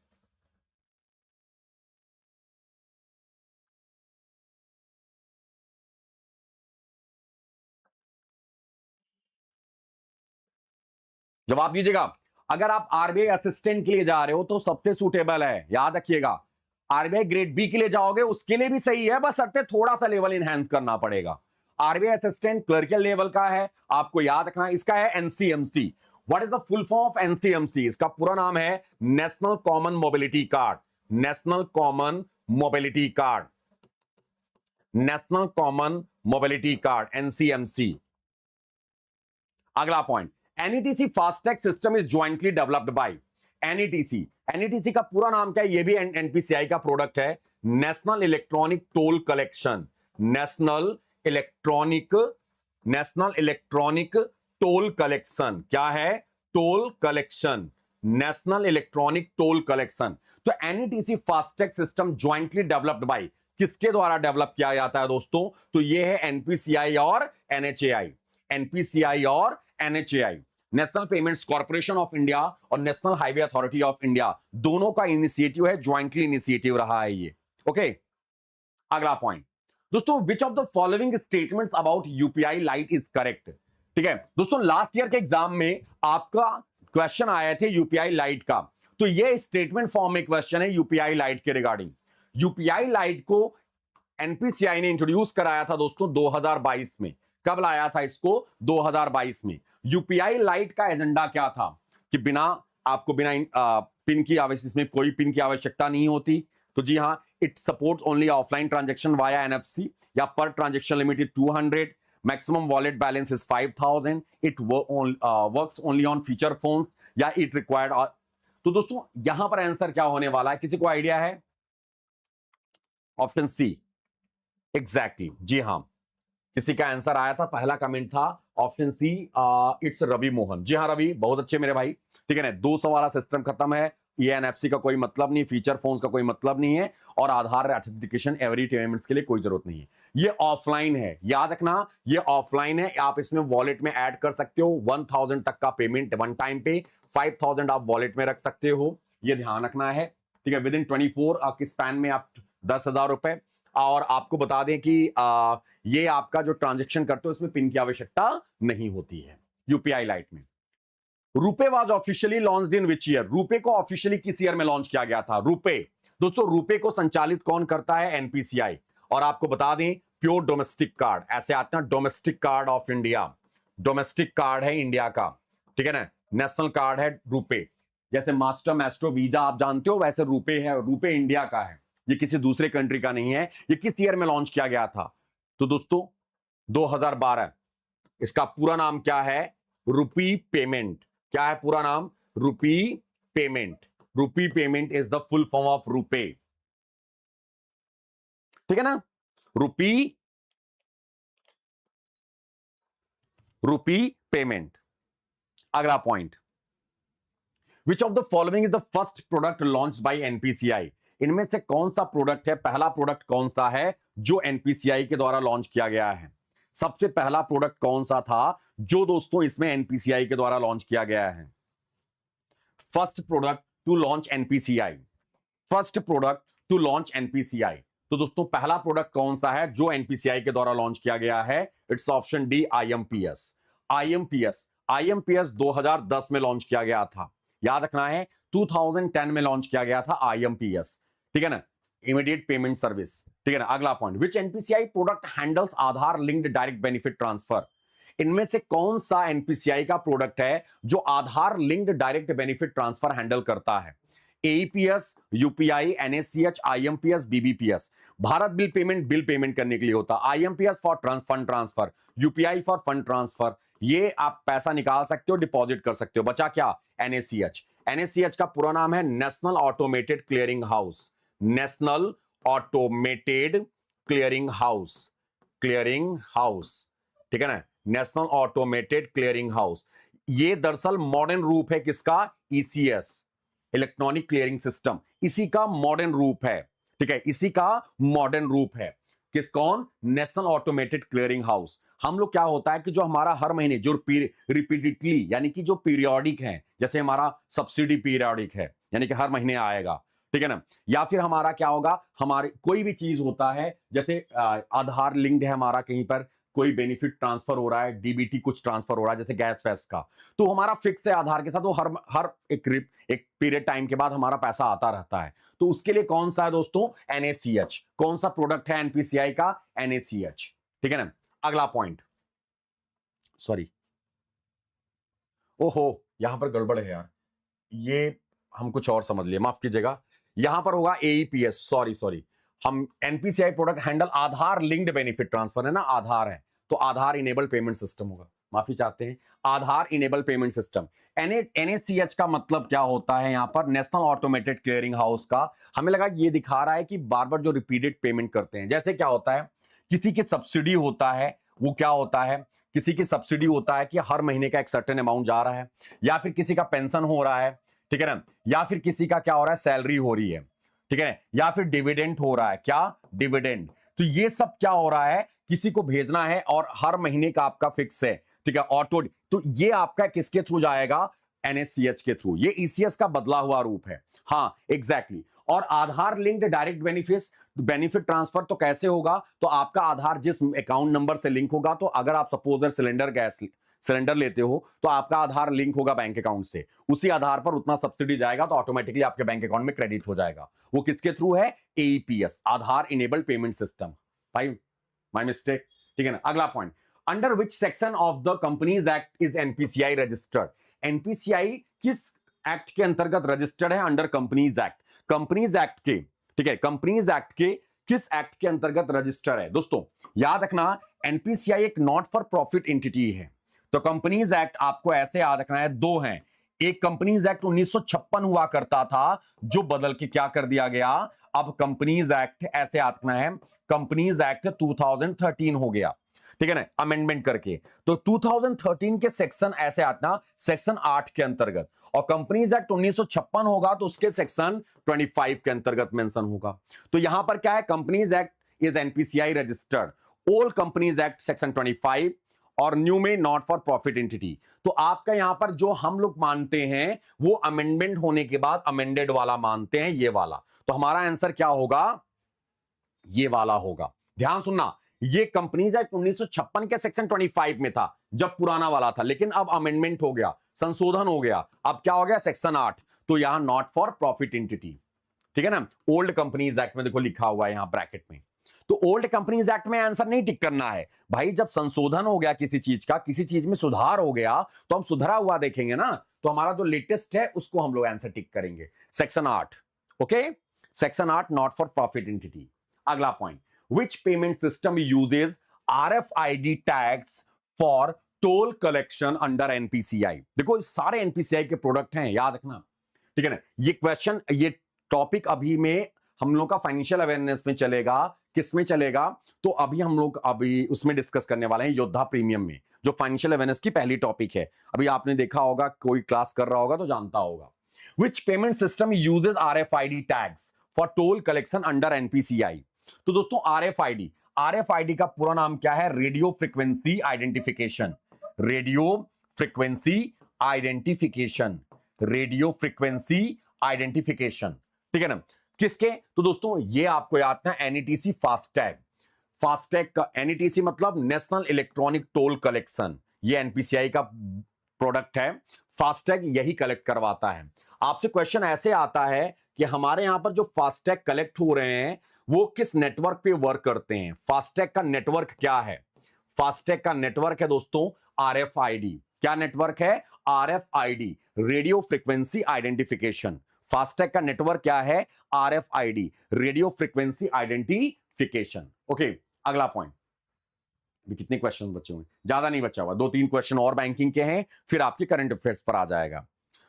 जवाब दीजिएगा। अगर आप आरबीआई असिस्टेंट के लिए जा रहे हो तो सबसे सूटेबल है, याद रखिएगा। आरबीआई ग्रेड बी के लिए जाओगे उसके लिए भी सही है, बस अर्थे थोड़ा सा लेवल इनहेंस करना पड़ेगा। आरबीआई असिस्टेंट क्लर्कियल लेवल का है, आपको याद रखना। इसका है NCMC. What is the full form of NCMC? इसका पूरा नाम है national common mobility card. National common mobility card, national common mobility card, NCMC. अगला point, NETC FASTag system is jointly developed by NETC. NETC का पूरा नाम क्या है? ये भी एनपीसीआई का प्रोडक्ट है, national electronic toll collection. National electronic toll collection. क्या है? Toll collection, national electronic toll collection. तो NETC FASTag system jointly developed by, किसके द्वारा डेवलप किया जाता है दोस्तों? तो ये है एनपीसीआई और एनएचएआई। एनपीसीआई और NHAI, national payments corporation of India और national highway authority of India, दोनों का इनिशिएटिव है, ज्वाइंटली इनिशिएटिव रहा है ये। ओके, अगला पॉइंट दोस्तों, विच of the following statements about UPI light is correct. ठीक है दोस्तों, लास्ट ईयर के एग्जाम में आपका क्वेश्चन आए थे यूपीआई लाइट का, तो ये स्टेटमेंट फॉर्म में क्वेश्चन है यूपीआई लाइट के रिगार्डिंग। यूपीआई लाइट को एनपीसीआई ने इंट्रोड्यूस कराया था दोस्तों 2022 में। कब लाया था इसको? 2022 में। यूपीआई लाइट का एजेंडा क्या था कि आपको बिना पिन की आवश्यकता, इसमें कोई पिन की आवश्यकता नहीं होती। तो जी हाँ, it supports only offline transaction via NFC, या पर transaction limit is 200, maximum wallet balance is 5000, it works only on feature phones, या इट रिक्वायर्ड। तो दोस्तों यहां पर आंसर क्या होने वाला है, किसी को आइडिया है? ऑप्शन सी, एग्जैक्टली, जी हाँ, किसी का आंसर आया था, पहला कमेंट था option C, it's Ravi Mohan. जी हाँ रवि, बहुत अच्छे मेरे भाई। ठीक है ना, 200 वाला सिस्टम खत्म है, ये एनएफसी का कोई मतलब नहीं, फीचर फोन्स का कोई मतलब नहीं है, और आधार ऑथेंटिकेशन एवरी पेमेंट्स के लिए कोई जरूरत नहीं है। ये ऑफलाइन है, याद रखना, ये ऑफलाइन है। आप इसमें वॉलेट में ऐड कर सकते हो, 1000 तक का पेमेंट वन टाइम पे, 5000 आप वॉलेट में रख सकते हो, ये ध्यान रखना है। ठीक है, विद इन 24 के स्पैन में आप 10,000 रुपए। और आपको बता दें कि ये आपका जो ट्रांजैक्शन करते हो इसमें पिन की आवश्यकता नहीं होती है यूपीआई लाइट में। RuPay was officially launched in which year? RuPay को ऑफिशियली किस ईयर में लॉन्च किया गया था? रुपे दोस्तों, रुपे को संचालित कौन करता है? एनपीसीआई। और आपको बता दें, प्योर डोमेस्टिक कार्ड, ऐसे आते हैं domestic card of India, domestic card है इंडिया का। ठीक है ना, नेशनल कार्ड है रुपे। जैसे मास्टर, मैस्ट्रो, वीजा आप जानते हो, वैसे रुपे है, रुपे इंडिया का है, ये किसी दूसरे कंट्री का नहीं है। ये किस ईयर में लॉन्च किया गया था? तो दोस्तों 2012। इसका पूरा नाम क्या है? Rupee payment. क्या है पूरा नाम? Rupee payment. Rupee payment is the full form of RuPay. ठीक है ना, रुपी पेमेंट। अगला point, which of the following is the first product launch by NPCI? इनमें से कौन सा प्रोडक्ट है, पहला प्रोडक्ट कौन सा है जो एनपीसीआई के द्वारा लॉन्च किया गया है? सबसे पहला प्रोडक्ट कौन सा था जो दोस्तों इसमें एनपीसीआई के द्वारा लॉन्च किया गया है? First product to launch NPCI, first product to launch NPCI. तो दोस्तों पहला प्रोडक्ट कौन सा है जो एनपीसीआई के द्वारा लॉन्च किया गया है? It's option D, IMPS. IMPS 2010 में लॉन्च किया गया था, याद रखना है, 2010 में लॉन्च किया गया था आईएमपीएस। ठीक है ना, इमीडिएट पेमेंट सर्विस। ठीक है ना, अगला point, which NPCI product handles Aadhaar linked direct benefit transfer? इनमें से कौन सा एनपीसीआई का प्रोडक्ट है जो Aadhaar linked direct benefit transfer handle करता है? AEPS, UPI, NSCH, IMPS, BBPS. Bharat bill payment करने के लिए होता है, IMPS for fund transfer, UPI for fund transfer, ये आप पैसा निकाल सकते हो, डिपॉजिट कर सकते हो। बचा क्या? एनएससीएच। एनएससीएच का पूरा नाम है national automated clearing house, national automated clearing house, clearing house. ठीक है ना, नेशनल ऑटोमेटेड क्लियरिंग हाउस। ये दरअसल मॉडर्न रूप है किसका? ईसीएस, इलेक्ट्रॉनिक क्लियरिंग सिस्टम, इसी का मॉडर्न रूप है। ठीक है, इसी का मॉडर्न रूप है। किस कौन? National automated clearing house. हम लोग क्या होता है कि जो हमारा हर महीने जो रिपीटेडली, यानी कि जो पीरियोडिक है, जैसे हमारा सब्सिडी पीरियोडिक है, यानी कि हर महीने आएगा। ठीक है ना, या फिर हमारा क्या होगा, हमारे कोई भी चीज होता है, जैसे आधार लिंक्ड है हमारा, कहीं पर कोई बेनिफिट ट्रांसफर हो रहा है, डीबीटी कुछ ट्रांसफर हो रहा है, जैसे गैस फैस का, तो हमारा फिक्स है आधार के साथ, वो हर एक पीरियड टाइम के बाद हमारा पैसा आता रहता है। तो उसके लिए कौन सा है दोस्तों? एनएसीएच। कौन सा प्रोडक्ट है एनपीसीआई का? एनएसीएच। ठीक है ना, अगला पॉइंट, सॉरी, ओहो यहां पर गड़बड़ है यार, ये हम कुछ और समझ लिए, माफ कीजिएगा। यहां पर होगा एईपीएस, सॉरी, हम एनपीसीआई प्रोडक्ट हैंडल आधार लिंक्ड बेनिफिट ट्रांसफर है ना, आधार है, तो आधार इनेबल्ड पेमेंट सिस्टम होगा। माफी चाहते हैं, आधार इनेबल पेमेंट सिस्टम। एनएसीएच का मतलब क्या होता है? यहां पर नेशनल ऑटोमेटेड क्लियरिंग हाउस का। हमें लगा ये दिखा रहा है कि बार बार जो रिपीटेड पेमेंट करते हैं, जैसे क्या होता है, किसी की सब्सिडी होता है, वो क्या होता है, किसी की सब्सिडी होता है कि हर महीने का एक सर्टेन अमाउंट जा रहा है, या फिर किसी का पेंशन हो रहा है, ठीक है ना, या फिर किसी का क्या हो रहा है, सैलरी हो रही है, ठीक है, या फिर डिविडेंड हो रहा है, क्या डिविडेंड। तो ये सब क्या हो रहा है, किसी को भेजना है और हर महीने का आपका फिक्स है, ठीक है, ऑटो। तो ये आपका किसके थ्रू जाएगा? एनएससीएच के थ्रू। ये ईसीएस का बदला हुआ रूप है। हाँ एग्जैक्टली। और आधार लिंक्ड डायरेक्ट बेनिफिट ट्रांसफर तो कैसे होगा? तो आपका आधार जिस अकाउंट नंबर से लिंक होगा, तो अगर आप सपोज सिलेंडर लेते हो तो आपका आधार लिंक होगा बैंक अकाउंट से, उसी आधार पर उतना सब्सिडी जाएगा तो ऑटोमेटिकली आपके बैंक अकाउंट में क्रेडिट हो जाएगा। वो किसके थ्रू है? एईपीएस, आधार इनेबल्ड पेमेंट सिस्टम। भाई माय मिस्टेक, ठीक है ना। अगला point, under which section of the companies act is NPCI registered? NPCI किस एक्ट के अंतर्गत रजिस्टर्ड है? Under companies act. Companies act के, ठीक है, कंपनीज एक्ट के किस एक्ट के अंतर्गत रजिस्टर है? दोस्तों याद रखना, एनपीसीआई एक नॉट फॉर प्रॉफिट एंटिटी है। तो कंपनीज एक्ट आपको ऐसे याद रखना है, दो हैं। एक कंपनीज एक्ट 1956 हुआ करता था, जो बदल के क्या कर दिया गया, अब कंपनीज एक्ट ऐसे याद रखना है, कंपनीज एक्ट 2013 हो गया, ठीक है ना, अमेंडमेंट करके। तो 2013 के सेक्शन ऐसे आना, सेक्शन 8 के अंतर्गत, और कंपनीज एक्ट 1956 होगा तो उसके सेक्शन 25 के अंतर्गत मेंशन होगा। तो यहां पर क्या है, companies act is NPCI registered, old companies act section 25 और न्यू में नॉट फॉर प्रॉफिट एंटिटी। तो आपका यहां पर जो हम लोग मानते हैं वो अमेंडमेंट होने के बाद अमेंडेड वाला मानते हैं, ये वाला। तो हमारा आंसर क्या होगा? ये वाला होगा। ध्यान सुनना, ये कंपनीज एक्ट 1956 के सेक्शन 25 में था जब पुराना वाला था, लेकिन अब अमेंडमेंट हो गया, संशोधन हो गया, अब क्या हो गया, सेक्शन 8। तो यहां नॉट फॉर प्रॉफिट एंटिटी, ठीक है ना। ओल्ड कंपनीज एक्ट में देखो लिखा हुआ है यहां ब्रैकेट में। तो ओल्ड कंपनीज एक्ट में आंसर नहीं टिक करना है भाई, जब संशोधन हो गया किसी चीज का, किसी चीज में सुधार हो गया, तो हम सुधरा हुआ देखेंगे ना। तो हमारा जो लेटेस्ट है उसको हम लोग आंसर टिक करेंगे, section 8। Okay, section 8 not for profit entity. अगला point, which payment system uses RFID tags for toll collection under NPCI? देखो सारे एनपीसीआई के प्रोडक्ट हैं, याद रखना, ठीक है ना। ये क्वेश्चन, ये टॉपिक अभी में हम लोग का फाइनेंशियल अवेयरनेस में चलेगा, किस में चलेगा? तो अभी हम लोग अभी उसमें डिस्कस करने वाले हैं, योद्धा प्रीमियम में, जो फाइनेंशियल अवेयरनेस की पहली टॉपिक है। अभी आपने देखा होगा, कोई क्लास कर रहा होगा तो जानता होगा। विच payment system uses RFID tags for toll collection under NPCI? तो दोस्तों आरएफआईडी का पूरा नाम क्या है? Radio frequency identification. Radio frequency identification, radio frequency identification, ठीक है ना। किसके? तो दोस्तों ये आपको याद है, एनईटीसी फास्टैग। फास्टैग का एनईटीसी मतलब नेशनल इलेक्ट्रॉनिक टोल कलेक्शन, ये एनपीसीआई का प्रोडक्ट है। फास्टैग यही कलेक्ट करवाता है। आपसे क्वेश्चन ऐसे आता है कि हमारे यहां पर जो फास्टैग कलेक्ट हो रहे हैं वो किस नेटवर्क पे वर्क करते हैं? फास्टैग का नेटवर्क क्या है? फास्टैग का नेटवर्क है दोस्तों आरएफआईडी। क्या नेटवर्क है? RFID, radio frequency identification. FASTag का नेटवर्क क्या है? RFID, radio frequency identification. Okay, अगला पॉइंट। कितने क्वेश्चन बचे हुए? ज्यादा नहीं बचा हुआ, 2-3 क्वेश्चन और बैंकिंग के हैं, फिर आपके करंट अफेयर्स पर आ जाएगा,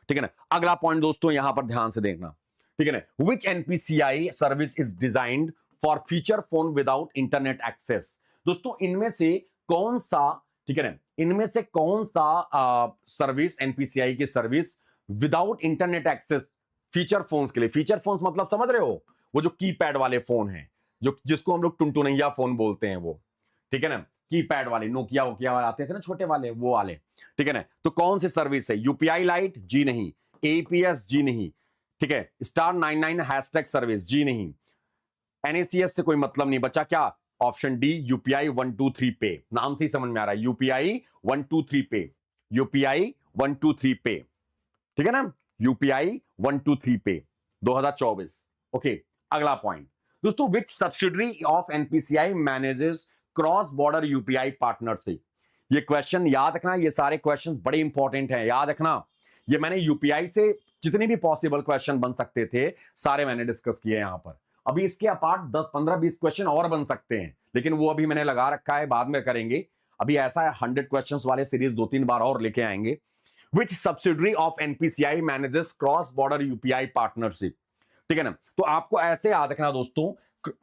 ठीक है ना। अगला पॉइंट दोस्तों यहां पर ध्यान से देखना, ठीक है ना। Which NPCI service is designed for feature phone without internet access? दोस्तों इनमें से कौन सा, ठीक है ना, इनमें से कौन सा सर्विस, एनपीसीआई की service without internet access feature phones के लिए? फीचर फोन्स मतलब समझ रहे हो, वो जो कीपैड वाले फोन हैं, जो जिसको हम लोग टुनटुनैया फोन बोलते हैं, वो, ठीक है ना, कीपैड वाले, नोकिया वोकिया आते थे ना छोटे वाले, वो वाले, ठीक है ना। तो कौन सी सर्विस है? UPI lite? जी नहीं। एपीएस? जी नहीं। ठीक है, स्टार 99 हैशटैग सर्विस? जी नहीं। एनएसीएस से कोई मतलब नहीं बचा। क्या? ऑप्शन डी, यूपीआई 123 पे। नाम से ही समझ में आ रहा है, यूपीआई 123 पे, यूपीआई 123 पे, ठीक है ना, यूपीआई 123 पे 2024। ओके, अगला पॉइंट दोस्तों, which subsidiary of NPCI manages cross border UPI partnership? ये क्वेश्चन याद रखना, ये सारे क्वेश्चन बड़े इंपॉर्टेंट हैं, याद रखना। ये मैंने यूपीआई से जितने भी पॉसिबल क्वेश्चन बन सकते थे सारे मैंने डिस्कस किए यहां पर। अभी इसके अपार्ट 10, 15, 20 क्वेश्चन और बन सकते हैं, लेकिन वो अभी मैंने लगा रखा है, बाद में करेंगे। अभी ऐसा है 100 क्वेश्चंस वाले सीरीज 2-3 बार और लेके आएंगे। Which subsidiary of NPCI manages cross border UPI partnership, ठीक है ना। तो आपको ऐसे याद रखना दोस्तों,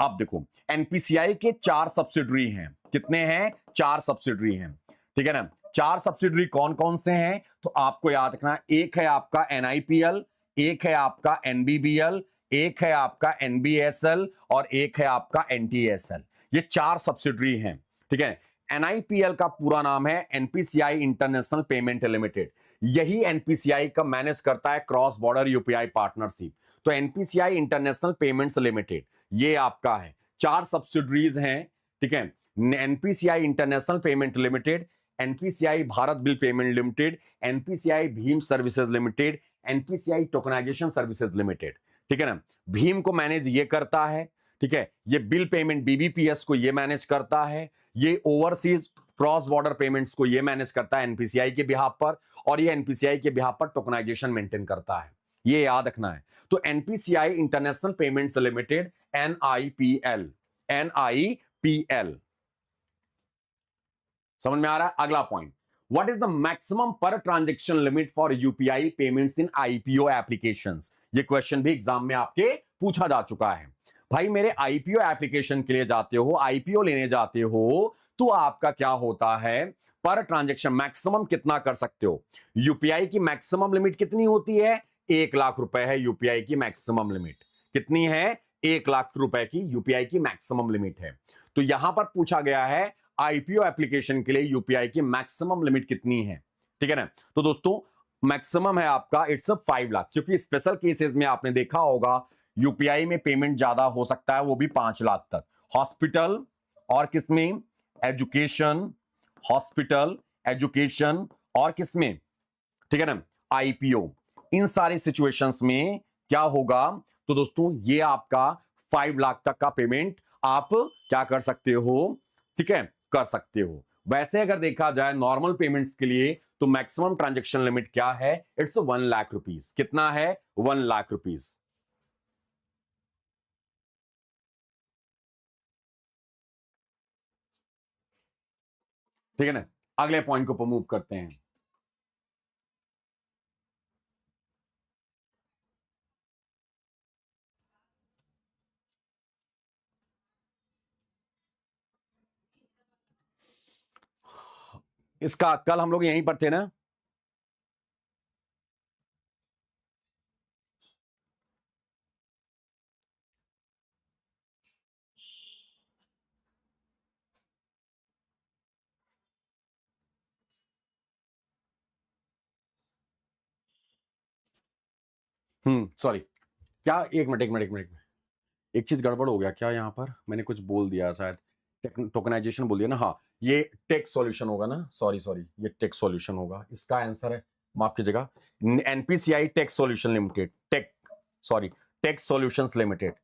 आप देखो एनपीसीआई के 4 सब्सिडरी हैं। कितने हैं? 4 सब्सिडरी हैं, ठीक है ना। 4 सब्सिडरी कौन कौन से हैं? तो आपको याद रखना, एक है आपका एनआईपीएल, एक है आपका एनबीबीएल, एक है आपका एनबीएसएल और एक है आपका एनटीएसएल। ये 4 सब्सिडरी हैं, ठीक है। एनआईपीएल का पूरा नाम है एनपीसीआई इंटरनेशनल पेमेंट लिमिटेड। यही एनपीसीआई का मैनेज करता है क्रॉस बॉर्डर यूपीआई पार्टनरशिप। तो एनपीसीआई इंटरनेशनल पेमेंट्स लिमिटेड ये आपका है। 4 सब्सिडरीज हैं, ठीक है। NPCI international payment limited, NPCI Bharat bill payment limited, NPCI भीम services limited, NPCI tokenisation services limited, ठीक है ना। भीम को मैनेज ये करता है, ठीक है। ये बिल पेमेंट बीबीपीएस को ये मैनेज करता है। ये ओवरसीज क्रॉस बॉर्डर पेमेंट्स को ये मैनेज करता है एनपीसीआई के बिहाफ पर, और ये एनपीसीआई के बिहाफ पर टोकनाइजेशन मेंटेन करता है। ये याद रखना है। तो NPCI international payments limited, NIPL, NIPL, समझ में आ रहा है। अगला point, what is the maximum per transaction limit for UPI payments in IPO applications. ये क्वेश्चन भी एग्जाम में आपके पूछा जा चुका है। भाई मेरे आईपीओ एप्लीकेशन के लिए जाते हो, आईपीओ लेने जाते हो, तो आपका क्या होता है, पर ट्रांजैक्शन मैक्सिमम कितना कर सकते हो। यूपीआई की मैक्सिमम लिमिट कितनी होती है? 1 लाख रुपए है यूपीआई की मैक्सिमम लिमिट। कितनी है? 1 लाख रुपए की यूपीआई की मैक्सिमम लिमिट है। तो यहां पर पूछा गया है आईपीओ एप्लीकेशन के लिए यूपीआई की मैक्सिमम लिमिट कितनी है, ठीक है ना। तो दोस्तों मैक्सिमम है आपका इट्स 5 लाख, क्योंकि स्पेशल केसेस में आपने देखा होगा यूपीआई में पेमेंट ज्यादा हो सकता है, वो भी 5 लाख तक। हॉस्पिटल और किसमें? एजुकेशन, हॉस्पिटल, एजुकेशन और किसमें, ठीक है ना, आईपीओ। इन सारी सिचुएशंस में क्या होगा, तो दोस्तों ये आपका 5 लाख तक का पेमेंट आप क्या कर सकते हो, ठीक है, कर सकते हो। वैसे अगर देखा जाए नॉर्मल पेमेंट्स के लिए तो मैक्सिमम ट्रांजैक्शन लिमिट क्या है? It's 1 lakh rupees. कितना है? 1 लाख रुपीस। ठीक है ना। अगले पॉइंट को मूव करते हैं। इसका कल हम लोग यहीं पर थे ना। सॉरी, क्या, एक मिनट एक मिनट एक मिनट, एक चीज गड़बड़ हो गया क्या यहाँ पर? मैंने कुछ बोल दिया शायद, टोकनाइजेशन बोल दिया ना। हाँ, ये टेक सॉल्यूशन होगा ना, सॉरी सॉरी, ये टेक सॉल्यूशन होगा। इसका आंसर है, माफ कीजिएगा, NPCI tech solution limited, tech, sorry, tech solutions limited,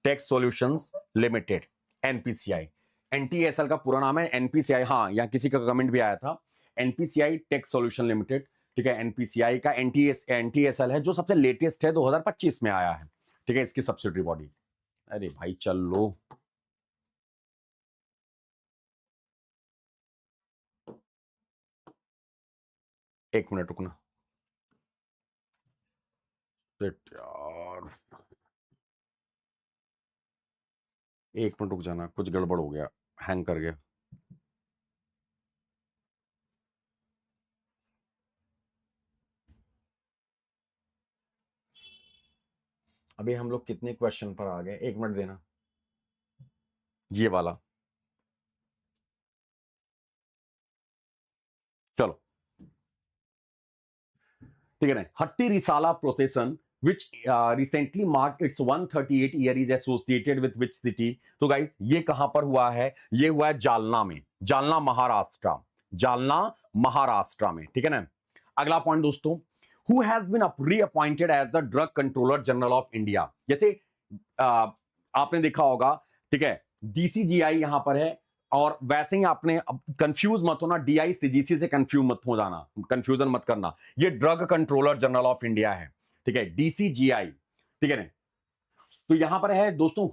tech solutions limited, NPCI. NTSL का पूरा नाम है एनपीसीआई। हाँ, यहाँ किसी का कमेंट भी आया था, एनपीसीआई टेक सॉल्यूशन लिमिटेड, ठीक है। एनपीसीआई का एनटीएसएल है, जो सबसे लेटेस्ट है, 2025 में आया है, ठीक है, इसकी सब्सिडरी बॉडी। अरे भाई चल लो, एक मिनट रुकना यार, एक मिनट रुक जाना, कुछ गड़बड़ हो गया, हैंग कर गया। अभी हम लोग कितने क्वेश्चन पर आ गए? एक मिनट देना, ये वाला, चलो ठीक है ना। हट्टी रिसाला प्रोसेसन which recently marked its 138 year is associated with which city? तो गाइस ये कहां पर हुआ है? ये हुआ है जालना में, जालना महाराष्ट्र, जालना महाराष्ट्र में, ठीक है ना। अगला पॉइंट दोस्तों, who has been reappointed as the drug controller general of India? जैसे आपने देखा होगा, ठीक है, डीसीजीआई यहां पर है, और वैसे ही आपने कंफ्यूज मत होना, डीआईसीजीसी से कंफ्यूज मत हो जाना, कंफ्यूजन मत करना, ये drug controller general of India है, ठीक है, डीसीजीआई, ठीक है ना। तो यहां पर है दोस्तों,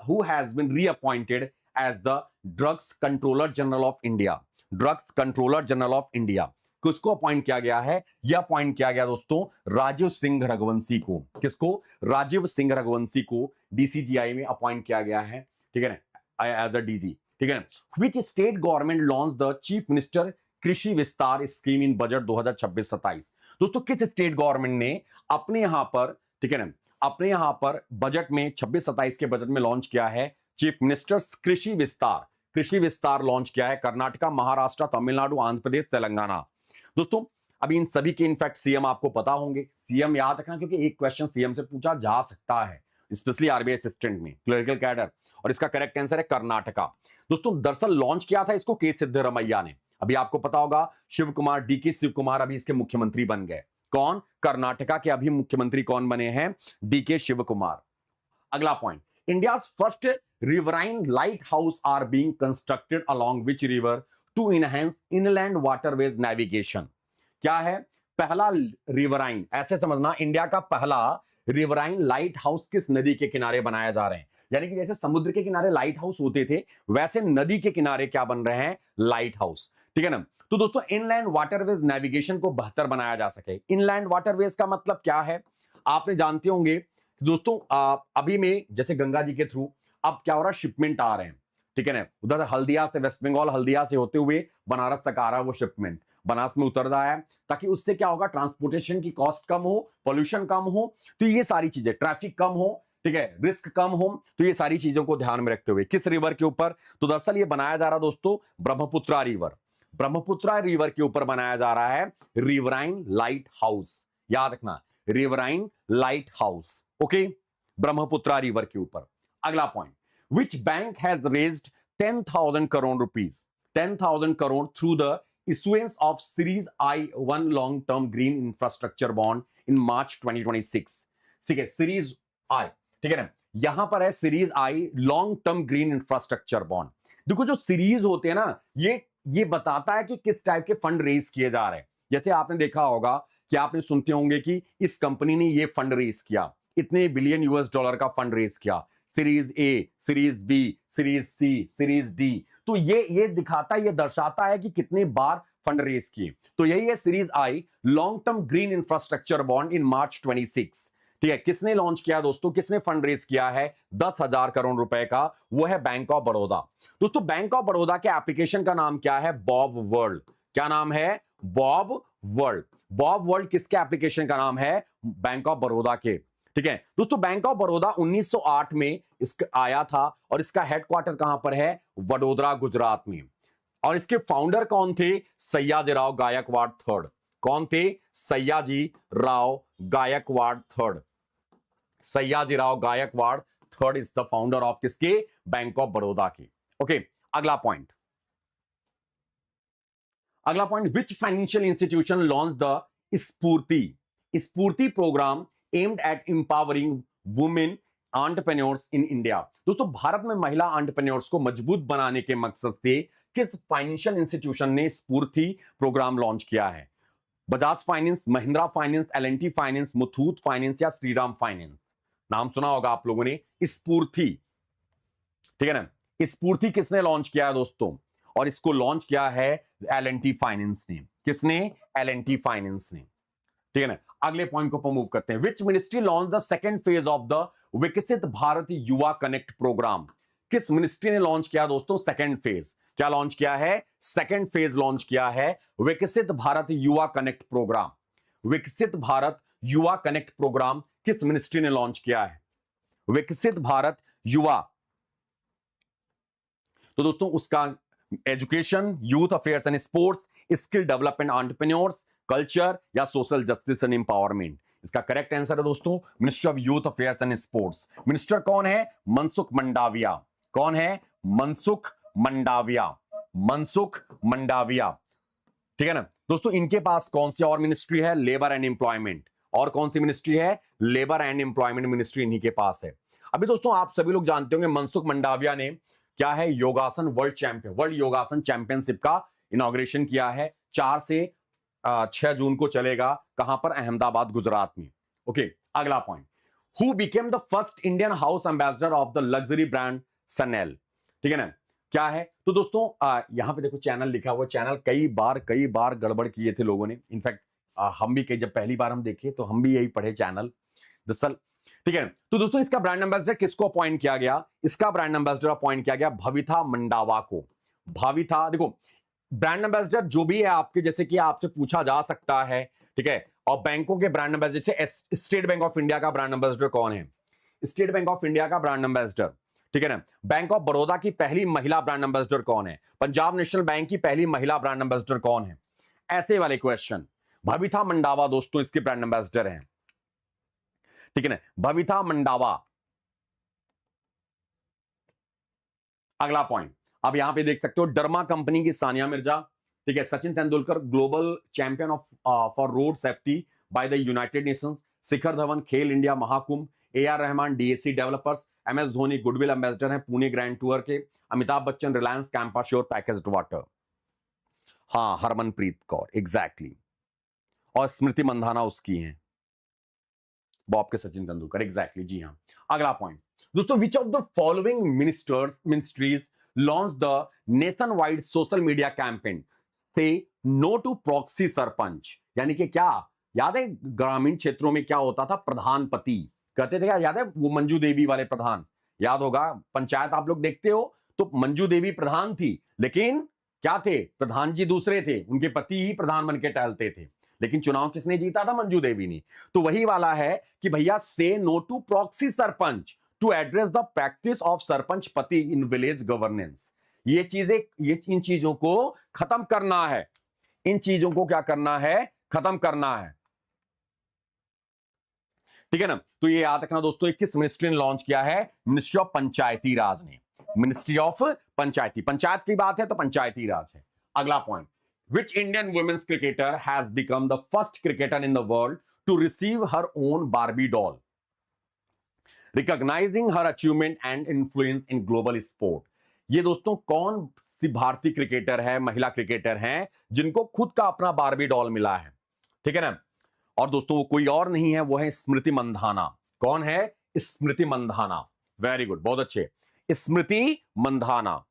who has been reappointed as the drugs controller general of India. Drugs controller general of India किसको अपॉइंट किया गया है? यह अपॉइंट किया गया दोस्तों राजीव सिंह रघुवंशी को। किसको? राजीव सिंह रघुवंशी को डीसीजीआई में अपॉइंट किया गया है, ठीक है ना, एज अ डीजी, ठीक है ना। Which state government launch the chief minister कृषि विस्तार स्कीम इन बजट 2026-27? दोस्तों किस स्टेट गवर्नमेंट ने अपने यहां पर, ठीक है ना, अपने यहां पर बजट में 26-27 के बजट में लॉन्च किया है चीफ मिनिस्टर कृषि विस्तार? कृषि विस्तार लॉन्च किया है कर्नाटका, महाराष्ट्र, तमिलनाडु, आंध्र प्रदेश, तेलंगाना। दोस्तों अभी इन सभी के इनफैक्ट सीएम आपको पता होंगे। सीएम याद रखना क्योंकि एक क्वेश्चन सीएम से पूछा जा सकता है, स्पेशली आरबीआई असिस्टेंट में, क्लरिकल कैडर, और इसका करेक्ट आंसर है कर्नाटका। दोस्तों दरअसल लॉन्च किया था इसको के सिद्धरमैया ने। अभी आपको पता होगा शिव कुमार, डीके शिव कुमार अभी इसके मुख्यमंत्री बन गए। कौन? कर्नाटका के अभी मुख्यमंत्री कौन बने हैं? डीके शिव कुमार। अगला point, India's first riverine lighthouse are being constructed along which river to enhance inland waterways navigation? क्या है? पहला रिवराइन, ऐसे समझना, इंडिया का पहला रिवराइन लाइट हाउस किस नदी के किनारे बनाए जा रहे हैं? यानी कि जैसे समुद्र के किनारे लाइट हाउस होते थे वैसे नदी के किनारे क्या बन रहे हैं? लाइट हाउस, ठीक है ना। तो दोस्तों इनलैंड वाटरवेज नेविगेशन को बेहतर बनाया जा सके। इनलैंड वाटरवेज का मतलब क्या है? आपने जानते होंगे दोस्तों, अभी में जैसे गंगा जी के थ्रू अब क्या हो रहा है, शिपमेंट आ रहे हैं, ठीक है ना, उधर हल्दिया से, वेस्ट बंगाल हल्दिया से होते हुए बनारस तक आ रहा है वो शिपमेंट, बनारस में उतर रहा है, ताकि उससे क्या होगा, ट्रांसपोर्टेशन की कॉस्ट कम हो, पोल्यूशन कम हो, तो ये सारी चीजें, ट्रैफिक कम हो, ठीक है, रिस्क कम हो, तो ये सारी चीजों को ध्यान में रखते हुए किस रिवर के ऊपर? तो दरअसल ये बनाया जा रहा दोस्तों ब्रह्मपुत्रा रिवर, ब्रह्मपुत्रा रिवर के ऊपर बनाया जा रहा है रिवराइन लाइट हाउस। याद रखना, riverine light house, okay, Brahmaputra river के ऊपर। अगला point, which bank has raised 10,000 crore rupees, 10,000 crore through the issuance of Series I-1 long-term green infrastructure bond in March 2026? ठीक है, सीरीज आई, ठीक है ना, यहां पर है series I long term green infrastructure bond. देखो जो सीरीज होते हैं ना, ये बताता है कि किस टाइप के फंड रेज किए जा रहे हैं। जैसे आपने देखा होगा कि आपने सुनते होंगे कि इस कंपनी ने ये फंड रेज किया, इतने बिलियन यूएस डॉलर का फंड रेज किया, series A, series B, series C, series D. तो ये दिखाता है, ये दर्शाता है कि कितने बार फंड रेज किए। तो यही है series I long term green infrastructure bond in March 26, ठीक है। किसने लॉन्च किया दोस्तों? किसने फंड रेज किया है? 10,000 करोड़ रुपए का, वो है बैंक ऑफ बड़ौदा। दोस्तों बैंक ऑफ बड़ौदा के एप्लीकेशन का नाम क्या है? Bob world. क्या नाम है? Bob world. बॉब वर्ल्ड किसके एप्लीकेशन का नाम है? बैंक ऑफ बड़ौदा के, ठीक है। दोस्तों बैंक ऑफ बड़ौदा 1908 में इसका आया था और इसका हेडक्वार्टर कहां पर है? वडोदरा, गुजरात में। और इसके फाउंडर कौन थे? सयाजीराव गायकवाड़ थर्ड। कौन थे? Sayaji Rao Gaekwad third. Sayajirao Gaekwad third is the founder of किसके? बैंक ऑफ बड़ौदा के। ओके, अगला पॉइंट, अगला point, which financial institution launch the Sfurti? Sfurti program aimed at empowering women entrepreneurs in India. दोस्तों भारत में महिला एंटरप्रेन्योर्स को मजबूत बनाने के मकसद से किस फाइनेंशियल इंस्टीट्यूशन ने स्फूर्ति प्रोग्राम लॉन्च किया है? Bajaj finance, Mahindra finance, L&T finance, Muthoot finance या श्रीराम फाइनेंस? नाम सुना होगा आप लोगों ने, स्फूर्ति, ठीक है ना। स्फूर्ति किसने लॉन्च किया है दोस्तों? और इसको लॉन्च किया है एल&टी फाइनेंस ने। किसने? एल&टी फाइनेंस ने, ठीक है ना। अगले पॉइंट को मूव करते हैं। Which ministry launch the second phase of the विकसित भारत युवा कनेक्ट प्रोग्राम? किस मिनिस्ट्री ने लॉन्च किया दोस्तों सेकंड फेज? क्या लॉन्च किया है? सेकंड फेज लॉन्च किया है विकसित भारत युवा कनेक्ट प्रोग्राम। विकसित भारत युवा कनेक्ट प्रोग्राम किस मिनिस्ट्री ने लॉन्च किया है? विकसित भारत युवा, तो दोस्तों उसका education, youth affairs and sports, skill development, entrepreneurs, culture या सोशल जस्टिस एंड एम्पावरमेंट? इसका करेक्ट आंसर है दोस्तों minister of youth affairs and sports. Minister कौन है? मनसुख मंडाविया। कौन है? मनसुख मंडाविया। मनसुख मंडाविया, ठीक है ना। दोस्तों इनके पास कौन सी और मिनिस्ट्री है? Labour and employment. और कौन सी मिनिस्ट्री है? लेबर एंड एम्प्लॉयमेंट मिनिस्ट्री इन्हीं के पास है। अभी दोस्तों आप सभी लोग जानते होंगे मनसुख मंडाविया ने क्या है, योगासन वर्ल्ड चैंपियन, वर्ल्ड योगासन चैंपियनशिप का इनॉग्रेशन किया है। 4 से 6 जून को चलेगा। कहां पर? अहमदाबाद, गुजरात में। ओके, अगला point, who became the first Indian house ambassador of the luxury brand Chanel? ठीक है ना। क्या है? तो दोस्तों यहां पे देखो चैनल लिखा हुआ, चैनल कई बार गड़बड़ किए थे लोगों ने। इनफैक्ट हम भी जब पहली बार हम देखे तो हम भी यही पढ़े चैनल दरअसल। ठीक है, तो दोस्तों इसका ब्रांड एम्बेसडर किसको अपॉइंट किया गया? इसका ब्रांड एम्बेसडर अपॉइंट किया गया भविथा मंडावा को। भविथा, देखो ब्रांड एम्बेसडर जो भी है आपके, जैसे कि आपसे पूछा जा सकता है, ठीक है, और बैंकों के ब्रांड एम्बेसडर, जैसे स्टेट बैंक ऑफ इंडिया का ब्रांड एम्बेसडर कौन है? स्टेट बैंक ऑफ इंडिया का ब्रांड एम्बेसडर, ठीक है ना। बैंक ऑफ बड़ौदा की पहली महिला ब्रांड एम्बेसडर कौन है? पंजाब नेशनल बैंक की पहली महिला ब्रांड एम्बेसडर कौन है? ऐसे वाले क्वेश्चन। भविथा मंडावा दोस्तों इसके ब्रांड एम्बेसडर हैं, ठीक है ना, भविथा मंडावा। अगला पॉइंट, अब यहां पे देख सकते हो डरमा कंपनी की सानिया मिर्जा, ठीक है, Sachin Tendulkar global champion of for road safety by the United Nations, Shikhar Dhawan खेल India Mahakumbh, A R Rahman DSC developers, M S Dhoni goodwill ambassador हैं पुणे ग्रैंड टूर के, Amitabh Bachchan Reliance Campa sure packaged water. हाँ, हरमनप्रीत कौर एग्जैक्टली, और स्मृति मंधाना उसकी हैं, बॉब के सचिन तेंदुलकर एग्जैक्टली, जी हाँ। अगला पॉइंट दोस्तों, विच of the following ministries launch the nation wide social media campaign से नो टू प्रॉक्सी सरपंच? यानी कि क्या याद है ग्रामीण क्षेत्रों में क्या होता था? प्रधानपति कहते थे, क्या याद है वो मंजू देवी वाले प्रधान? याद होगा, पंचायत आप लोग देखते हो तो मंजू देवी प्रधान थी, लेकिन क्या थे? प्रधान जी दूसरे थे, उनके पति ही प्रधान बन के टहलते थे। लेकिन चुनाव किसने जीता था? मंजू देवी ने। तो वही वाला है कि भैया से no to proxy sarpanch to address the practice of sarpanch pati in village governance. ये चीजें, ये इन चीजों को खत्म करना है, इन चीजों को क्या करना है? खत्म करना है, ठीक है ना। तो ये याद रखना दोस्तों, किस मिनिस्ट्री ने लॉन्च किया है? मिनिस्ट्री ऑफ पंचायती राज ने, मिनिस्ट्री ऑफ पंचायती, पंचायत की बात है तो पंचायती राज है। अगला point, which Indian women's cricketer has become the first cricketer in the world to receive her own Barbie doll, recognizing her achievement and influence in global sport? ये दोस्तों कौन सी भारतीय क्रिकेटर है, महिला क्रिकेटर हैं जिनको खुद का अपना बारबी डॉल मिला है, ठीक है ना। और दोस्तों वो कोई और नहीं है, वो है स्मृति मंधाना। कौन है? स्मृति मंधाना, वेरी गुड, बहुत अच्छे, स्मृति मंधाना।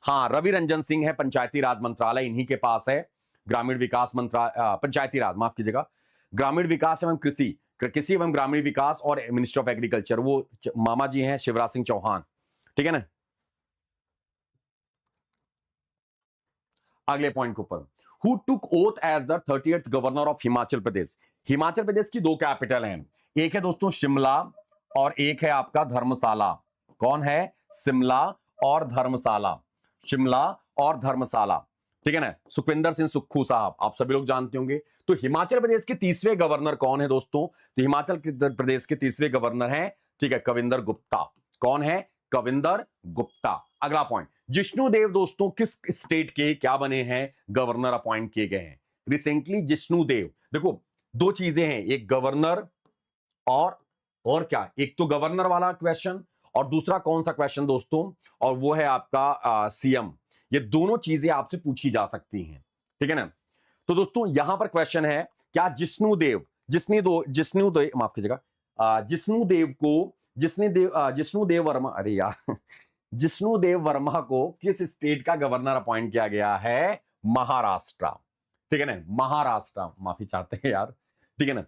हाँ, रवि रंजन सिंह है, पंचायती राज मंत्रालय इन्हीं के पास है, ग्रामीण विकास मंत्रालय, पंचायती राज माफ कीजिएगा, ग्रामीण विकास एवं कृषि एवं ग्रामीण विकास और मिनिस्टर ऑफ एग्रीकल्चर, वो मामा जी हैं शिवराज सिंह चौहान, ठीक है ना। अगले पॉइंट के ऊपर, who took oath as the 30th governor of Himachal Pradesh? Himachal Pradesh की दो कैपिटल हैं, एक है दोस्तों शिमला और एक है आपका धर्मशाला। कौन है? शिमला और धर्मशाला, शिमला और धर्मशाला, ठीक है ना। सुखविंदर सिंह सुक्खू साहब आप सभी लोग जानते होंगे। तो हिमाचल प्रदेश के तीसरे गवर्नर कौन है दोस्तों? तो हिमाचल प्रदेश के तीसरे गवर्नर हैं, ठीक है, कविंदर गुप्ता। कौन है? कविंदर गुप्ता। अगला पॉइंट, जिष्णुदेव दोस्तों किस स्टेट के क्या बने हैं? गवर्नर अपॉइंट किए गए हैं रिसेंटली। जिष्णुदेव, देखो दो चीजें हैं, एक गवर्नर और क्या, एक तो गवर्नर वाला क्वेश्चन और दूसरा कौन सा क्वेश्चन दोस्तों? और वो है आपका सीएम। ये दोनों चीजें आपसे पूछी जा सकती हैं, ठीक है ना। तो दोस्तों यहां पर क्वेश्चन है, क्या जिष्णुदेव माफ कीजिएगा, जिष्णुदेव वर्मा, अरे यार जिष्णुदेव वर्मा को किस स्टेट का गवर्नर अपॉइंट किया गया है? महाराष्ट्र, ठीक है ना, महाराष्ट्र, माफी चाहते हैं यार, ठीक है ना।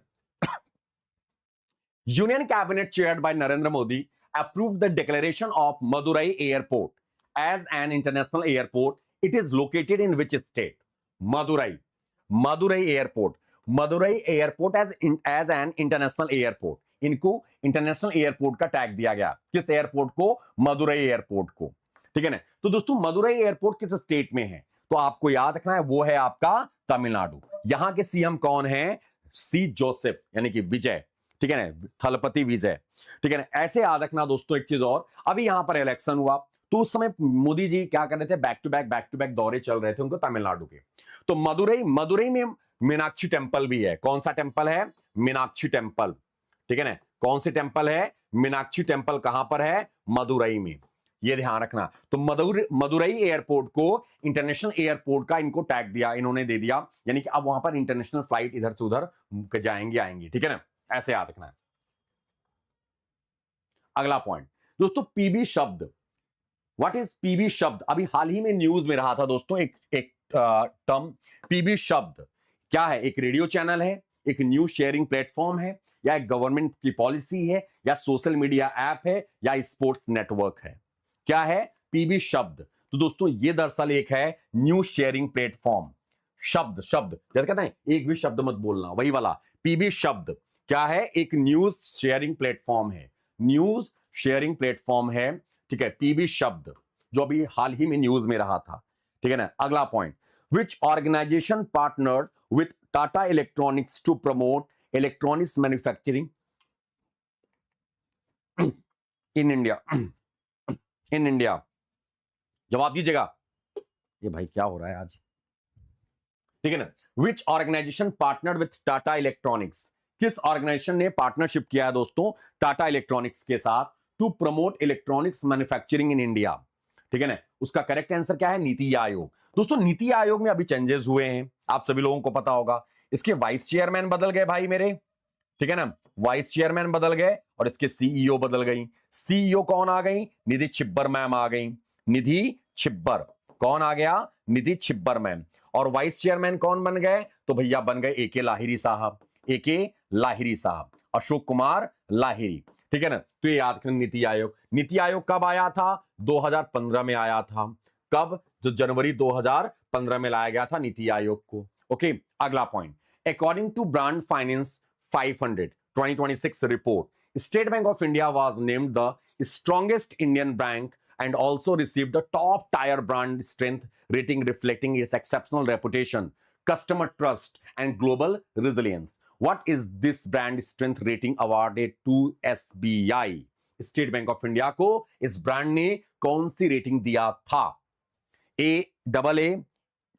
Union cabinet chaired by Narendra Modi approved the declaration of Madurai Airport as an international airport. It is located in which state? Madurai. Madurai Airport. Madurai Airport as an international airport. इनको इंटरनेशनल एयरपोर्ट का tag दिया गया। किस airport को? Madurai airport को, ठीक है ना। तो दोस्तों मदुरई एयरपोर्ट किस स्टेट में है? तो आपको याद रखना है, वो है आपका तमिलनाडु। यहां के सीएम कौन है? सी जोसेफ, यानी कि विजय, ठीक है ना, थलपति विजय, ठीक है ना। ऐसे याद रखना दोस्तों। एक चीज और, अभी यहां पर इलेक्शन हुआ तो उस समय मोदी जी क्या कर रहे थे? बैक टू बैक दौरे चल रहे थे उनको तमिलनाडु के। तो मदुरई में मीनाक्षी टेंपल भी है। कौन सा टेंपल है? मीनाक्षी टेंपल, ठीक है ना। कौन सी टेंपल है? मीनाक्षी टेंपल कहां पर है? मदुरई में, ये ध्यान रखना। तो मदुरई एयरपोर्ट को इंटरनेशनल एयरपोर्ट का इनको टैग दिया, इन्होंने दे दिया, यानी कि अब वहां पर इंटरनेशनल फ्लाइट इधर से उधर जाएंगे आएंगे, ठीक है ना, ऐसे याद रखना है। अगला पॉइंट दोस्तों, पीबी शब्द व्हाट इज पीबी शब्द? अभी हाल ही में न्यूज में रहा था दोस्तों एक टर्म पीबी शब्द क्या है? एक रेडियो चैनल है, एक न्यूज शेयरिंग प्लेटफॉर्म है, या एक गवर्नमेंट की पॉलिसी है, या सोशल मीडिया ऐप है, या स्पोर्ट्स नेटवर्क है? क्या है पीबी शब्द? तो दोस्तों ये दरअसल एक है न्यूज शेयरिंग प्लेटफॉर्म। शब्द शब्द जैसे कहते हैं एक भी शब्द मत बोलना, वही वाला पीबी शब्द क्या है? एक न्यूज शेयरिंग प्लेटफॉर्म है, न्यूज शेयरिंग प्लेटफॉर्म है, ठीक है, पीबी शब्द, जो अभी हाल ही में न्यूज में रहा था, ठीक है ना। अगला point, which organisation partnered with Tata electronics to promote electronics manufacturing in India? In India, जवाब दीजिएगा। ये भाई क्या हो रहा है आज, ठीक है ना। Which organisation partnered with Tata electronics, किस ऑर्गेनाइजेशन ने पार्टनरशिप किया है दोस्तों टाटा इलेक्ट्रॉनिक्स के साथ to promote electronics manufacturing in India? ठीक है ना। उसका करेक्ट आंसर क्या है? नीति आयोग। दोस्तों नीति आयोग में अभी चेंजेस हुए हैं, आप सभी लोगों को पता होगा। इसके वाइस चेयरमैन बदल गए भाई मेरे, ठीक है ना, वाइस चेयरमैन बदल गए और इसके सीईओ बदल गई। सीईओ कौन आ गई? निधि छिब्बर मैम आ गई। निधि छिब्बर कौन आ गया? निधि छिब्बर मैम। और वाइस चेयरमैन कौन बन गए? तो भैया बन गए एके लाहिरी साहब, एके लाहिरी साहब, अशोक कुमार लाहिरी, ठीक है ना। तो ये याद रखना नीति आयोग। नीति आयोग कब आया था? 2015 में आया था। कब? जो जनवरी 2015 में लाया गया था नीति आयोग को। ओके, अगला point, according to brand finance 500 2026 report, State Bank of India was named the strongest Indian bank and also received a top tier brand strength rating reflecting its exceptional reputation, customer trust and global resilience. What is this brand strength rating awarded to SBI? State bank of India को इस brand ने कौन सी rating दिया था? A double A,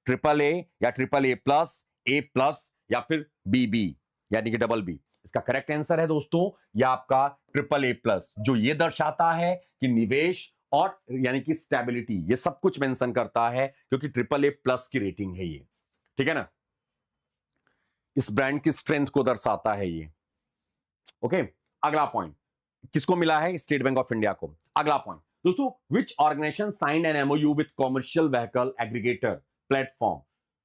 triple A, या triple A plus, या फिर बीबी यानी कि डबल बी? इसका करेक्ट आंसर है दोस्तों ये आपका ट्रिपल ए प्लस, जो ये दर्शाता है कि निवेश और यानी कि स्टेबिलिटी, ये सब कुछ मेंशन करता है, क्योंकि ट्रिपल ए प्लस की रेटिंग है ये, ठीक है ना। इस ब्रांड की स्ट्रेंथ को दर्शाता है ये। ओके, अगला पॉइंट किसको मिला है? स्टेट बैंक ऑफ इंडिया को। अगला पॉइंट दोस्तों, which organization signed an MOU with commercial vehicle aggregator platform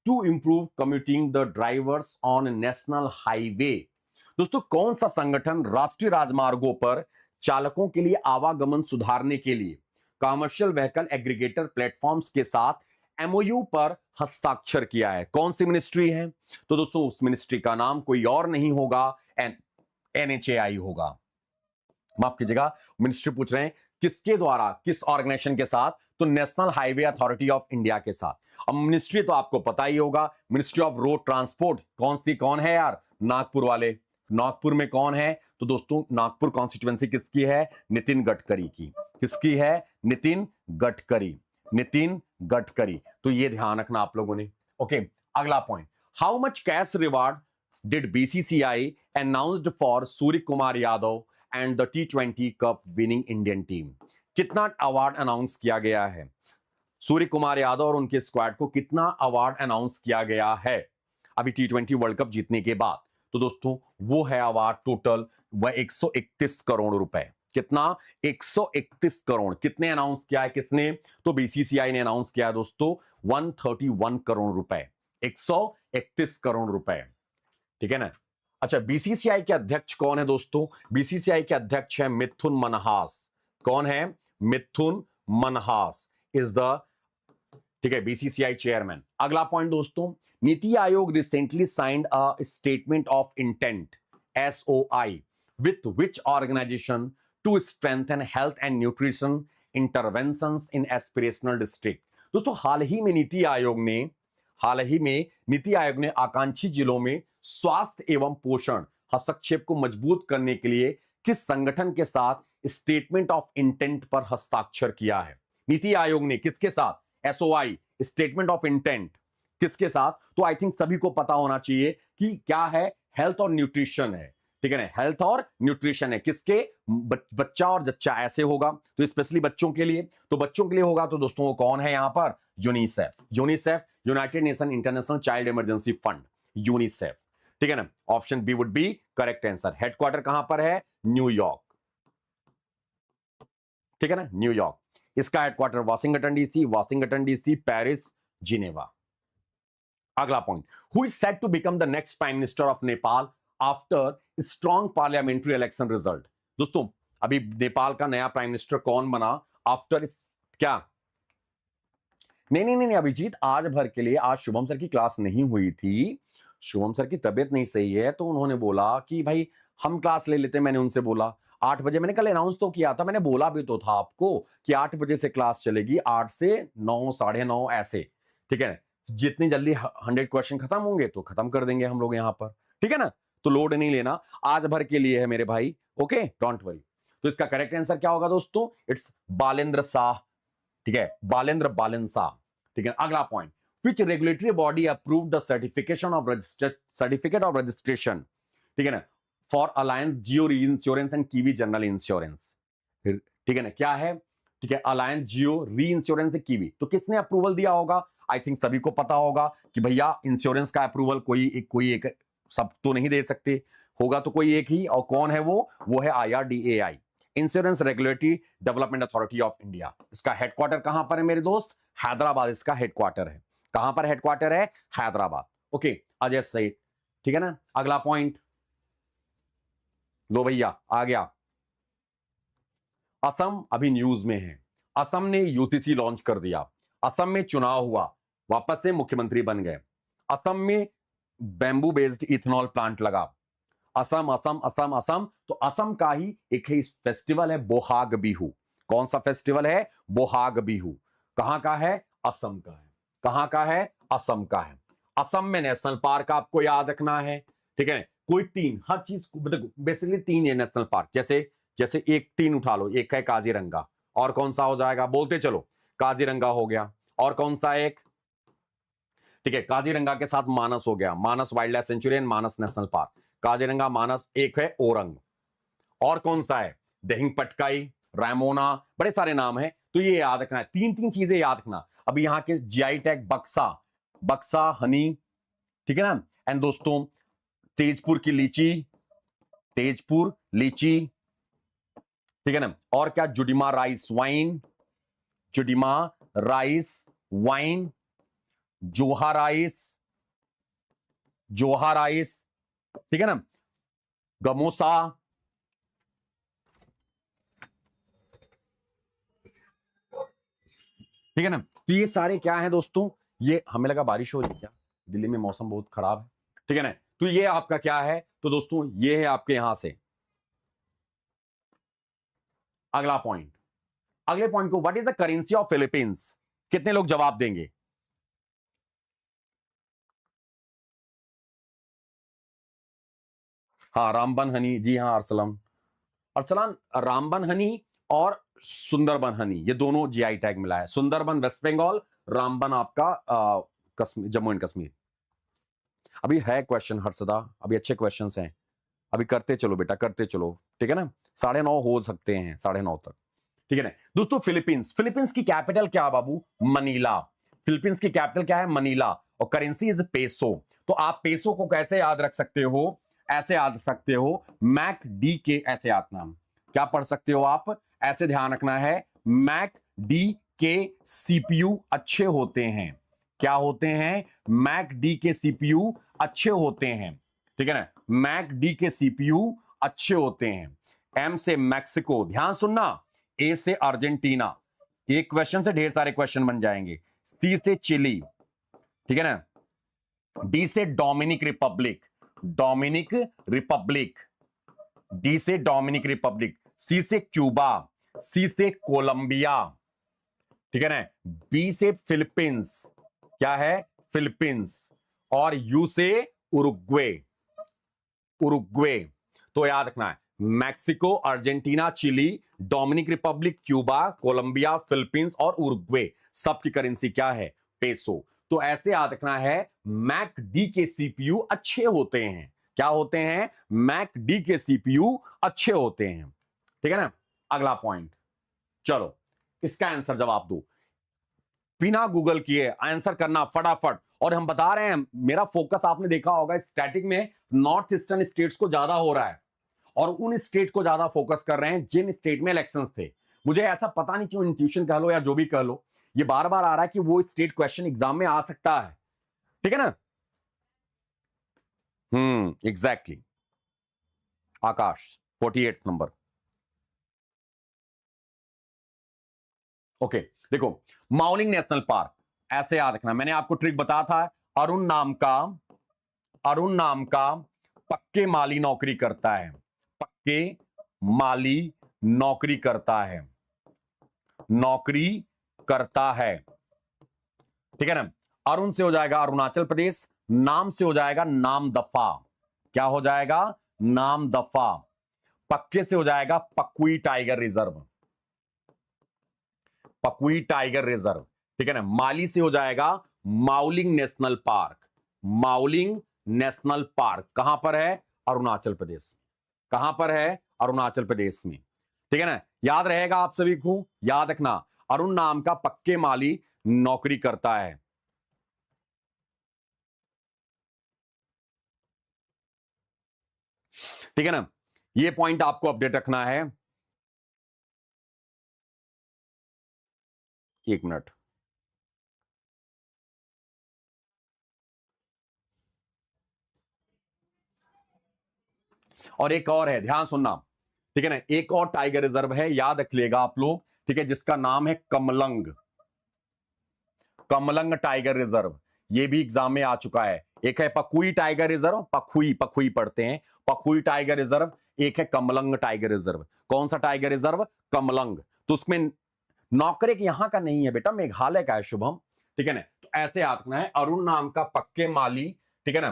to improve commuting the drivers on national highway? दोस्तों कौन सा संगठन राष्ट्रीय राजमार्गों पर चालकों के लिए आवागमन सुधारने के लिए कमर्शियल व्हीकल एग्रीगेटर प्लेटफॉर्म्स के साथ एमओयू पर हस्ताक्षर किया है? कौन सी मिनिस्ट्री है? तो दोस्तों उस मिनिस्ट्री का नाम कोई और नहीं होगा, एनएचएआई होगा। माफ कीजिएगा, मिनिस्ट्री पूछ रहे हैं किसके द्वारा, किस ऑर्गेनाइजेशन के साथ? तो national highway authority of India के साथ। अब मिनिस्ट्री तो आपको पता ही होगा, मिनिस्ट्री ऑफ रोड ट्रांसपोर्ट। कौन है यार? नागपुर वाले। नागपुर में कौन है? तो दोस्तों नागपुर कॉन्स्टिट्यूएंसी किसकी है? नितिन गडकरी की। किसकी है? नितिन गडकरी, नितिन गडकरी। तो ये ध्यान रखना आप लोगों ने। ओके, अगला point, how much cash reward did BCCI announced for Surya Kumar Yadav and the T20 cup winning Indian team? कितना अवार्ड अनाउंस किया गया है? सूर्य कुमार यादव और उनके स्क्वाड को कितना अवार्ड अनाउंस किया गया है अभी T20 वर्ल्ड कप जीतने के बाद? तो दोस्तों वो है अवार्ड टोटल वह 131 करोड़ रुपए। कितना? 131 करोड़। कितने अनाउंस किया है? किसने? तो बीसीसीआई ने अनाउंस किया है दोस्तों 131 करोड़ रुपए, 131 करोड़ रुपए, ठीक है ना। अच्छा, बीसीसीआई के अध्यक्ष कौन है दोस्तों? बीसीसीआई के अध्यक्ष है मिथुन मनहास। कौन है? मिथुन मनहास इज द, ठीक है, बीसीसीआई चेयरमैन। अगला पॉइंट दोस्तों, NITI Aayog recently signed a statement of intent SOI with which organization to strengthen health and nutrition interventions in aspirational district? दोस्तों हाल ही में नीति आयोग ने आकांक्षी जिलों में स्वास्थ्य एवं पोषण हस्तक्षेप को मजबूत करने के लिए किस संगठन के साथ स्टेटमेंट ऑफ इंटेंट पर हस्ताक्षर किया है? नीति आयोग ने किसके साथ? एसओआई, स्टेटमेंट ऑफ इंटेंट किसके साथ? तो आई थिंक सभी को पता होना चाहिए कि क्या है, हेल्थ और न्यूट्रिशन है, ठीक है ना। हेल्थ और न्यूट्रिशन है किसके? बच्चा और जच्चा ऐसे होगा, तो स्पेशली बच्चों के लिए। तो बच्चों के लिए होगा तो दोस्तों वो कौन है यहां पर? UNICEF. UNICEF, United Nation international child emergency fund, UNICEF, ठीक है ना। Option B would be correct answer. Headquarter कहां पर है? न्यूयॉर्क, ठीक है ना, न्यूयॉर्क। इसका headquarter Washington DC, Washington DC, Paris, Geneva. अगला point, who is set to become the next prime minister of Nepal after strong parliamentary election result. दोस्तों अभी नेपाल का नया प्राइम मिनिस्टर कौन बना आफ्टर क्या? नहीं अभिजीत, आज भर के लिए आज शुभम सर की क्लास नहीं हुई थी, शुभम सर की तबीयत नहीं सही है, तो उन्होंने बोला कि भाई हम क्लास ले लेते। मैंने उनसे बोला 8 बजे, मैंने कल अनाउंस तो किया था, मैंने बोला भी तो था आपको कि 8 बजे से क्लास चलेगी, 8 से 9, 9:30 ऐसे, ठीक है। जितनी जल्दी 100 क्वेश्चन खत्म होंगे तो खत्म कर देंगे हम लोग यहां पर, ठीक है ना। तो लोड नहीं लेना, आज भर के लिए है मेरे भाई, ओके, डोंट वरी। तो इसका करेक्ट आंसर क्या होगा दोस्तों? इट्स बालेंद्र शाह, ठीक है, बालेंद्र शाह, ठीक है। अगला point, which regulatory body approved the certification of certificate of registration, ठीक है ना, for Alliance Geo Reinsurance and Kiwi General Insurance, ठीक है ना, क्या है, ठीक है, Alliance Geo Reinsurance Kiwi। तो किसने अप्रूवल दिया होगा? आई थिंक सभी को पता होगा कि भैया इंश्योरेंस का अप्रूवल कोई एक सब तो नहीं दे सकते, होगा तो कोई एक ही, और कौन है वो है IRDAI, insurance regulatory development authority of India. इसका हेडक्वार्टर कहां पर है मेरे दोस्त? हैदराबाद इसका हेडक्वार्टर है। कहां पर हेडक्वार्टर है? हैदराबाद, ओके, अजय सही, ठीक है ना। अगला पॉइंट लो भैया, आ गया। असम अभी न्यूज में है, असम ने यूसीसी लॉन्च कर दिया, असम में चुनाव हुआ, वापस से मुख्यमंत्री बन गए, असम में बैम्बू बेस्ड इथेनॉल प्लांट लगा। असम असम असम असम, तो असम का ही एक ही फेस्टिवल है बोहाग बिहू। कौन सा फेस्टिवल है? बोहाग बिहू। कहां का है? असम का है। कहां का है? असम का है। असम में नेशनल पार्क आपको याद रखना है, ठीक है। कोई 3, हर चीज बेसिकली 3 है नेशनल पार्क, जैसे एक 3 उठा लो, एक है काजीरंगा, और कौन सा हो जाएगा? बोलते चलो, काजीरंगा हो गया, और कौन सा एक, ठीक है, काजीरंगा के साथ मानस हो गया, Manas wildlife sanctuary and Manas national park, Kaziranga, Manas, एक है ओरंग, और कौन सा है? दहिंग पटकाई, रायमोना, बड़े सारे नाम है, तो ये याद रखना है, 3 चीजें याद रखना। अभी यहां के जीआई टैग बक्सा हनी, ठीक है ना। एंड दोस्तों तेजपुर की लीची, तेजपुर लीची, ठीक है ना। और क्या? Judima rice wine, Judima rice wine, जोहा राइस, ठीक है ना, गमोसा, ठीक है ना। तो ये सारे क्या है दोस्तों? ये हमें लगा बारिश हो रही है क्या, दिल्ली में मौसम बहुत खराब है, ठीक है ना। तो ये आपका क्या है? तो दोस्तों ये है आपके यहां से अगला पॉइंट। अगले पॉइंट को, what is the currency of Philippines? कितने लोग जवाब देंगे? हाँ, रामबन हनी, जी हाँ, अरसलान रामबन हनी और सुंदरबन हनी, ये दोनों जीआई टैग मिला है। सुंदरबन वेस्ट बंगाल, रामबन आपका जम्मू एंड कश्मीर। अभी है क्वेश्चन हर्षदा, अभी अच्छे क्वेश्चंस हैं, अभी करते चलो बेटा, करते चलो, ठीक है ना। 9:30 हो सकते हैं, 9:30 तक, ठीक है ना। दोस्तों फिलीपींस की कैपिटल क्या है बाबू? मनीला। फिलीपींस की कैपिटल क्या है? मनीला, और करेंसी इज पेसो। तो आप पेसो को कैसे याद रख सकते हो? ऐसे याद रख सकते हो, मैक डी के, ऐसे याद नाम, क्या पढ़ सकते हो आप? ऐसे ध्यान रखना है, मैक डी के सीपीयू अच्छे होते हैं। क्या होते हैं? मैक डी के सीपीयू अच्छे होते हैं, ठीक है ना। मैक डी के सीपीयू अच्छे होते हैं। एम से मैक्सिको, ध्यान सुनना, ए से अर्जेंटीना, एक क्वेश्चन से ढेर सारे क्वेश्चन बन जाएंगे। सी से चिली, ठीक है ना। डी से डोमिनिक रिपब्लिक, डी से डोमिनिक रिपब्लिक। सी से क्यूबा, सी से कोलंबिया, ठीक है ना। बी से फिलीपींस, क्या है? फिलीपींस, और यू से उरुग्वे, तो याद रखना है, Mexico, Argentina, Chile, Dominic Republic, Cuba, Colombia, Philippines और उरुग्वे, सबकी करेंसी क्या है? पेसो। तो ऐसे याद रखना है, मैक डी के सीपीयू अच्छे होते हैं। क्या होते हैं? मैक डी के सीपीयू अच्छे होते हैं, ठीक है ना। अगला पॉइंट, चलो इसका आंसर जवाब दो, बिना गूगल किए आंसर करना फटाफट। और हम बता रहे हैं, मेरा फोकस आपने देखा होगा स्टैटिक में नॉर्थ ईस्टर्न स्टेट्स को ज्यादा हो रहा है, और उन स्टेट को ज्यादा फोकस कर रहे हैं जिन स्टेट में इलेक्शंस थे। मुझे ऐसा पता नहीं क्यों, इंट्यूशन कह लो या जो भी कह लो, ये बार बार आ रहा है कि वो स्टेट क्वेश्चन एग्जाम में आ सकता है, ठीक है ना। एग्जैक्टली। आकाश 48 नंबर। ओके देखो, माउलिंग नेशनल पार्क, ऐसे याद रखना, मैंने आपको ट्रिक बताया था। अरुण नाम का पक्के माली नौकरी करता है, पक्के माली नौकरी करता है, नौकरी करता है, ठीक है ना। अरुण से हो जाएगा अरुणाचल प्रदेश, नाम से हो जाएगा नाम दफा, क्या हो जाएगा, नाम दफा। पक्के से हो जाएगा पकुई टाइगर रिजर्व, पकुई टाइगर रिजर्व, ठीक है ना। माली से हो जाएगा Mouling national park, Mouling national park कहां पर है, अरुणाचल प्रदेश, कहां पर है, अरुणाचल प्रदेश में, ठीक है ना। याद रहेगा आप सभी को, याद रखना, अरुण नाम का पक्के माली नौकरी करता है। ठीक है ना, ये पॉइंट आपको अपडेट रखना है। एक मिनट, और एक और है, ध्यान सुनना, ठीक है ना। एक और टाइगर रिजर्व है, याद रख लेगा आप लोग, ठीक है, जिसका नाम है कमलंग, कमलंग टाइगर रिजर्व। ये भी एग्जाम में आ चुका है। एक है पकुई टाइगर रिजर्व, पखुई पखुई पढ़ते हैं, पखुई टाइगर रिजर्व। एक है कमलंग टाइगर रिजर्व। कौन सा टाइगर रिजर्व, कमलंग। तो उसमें नौकरी यहां का नहीं है बेटा, मेघालय का है शुभम, ठीक है ना। तो ऐसे आतना है, अरुण नाम का पक्के माली, ठीक है ना,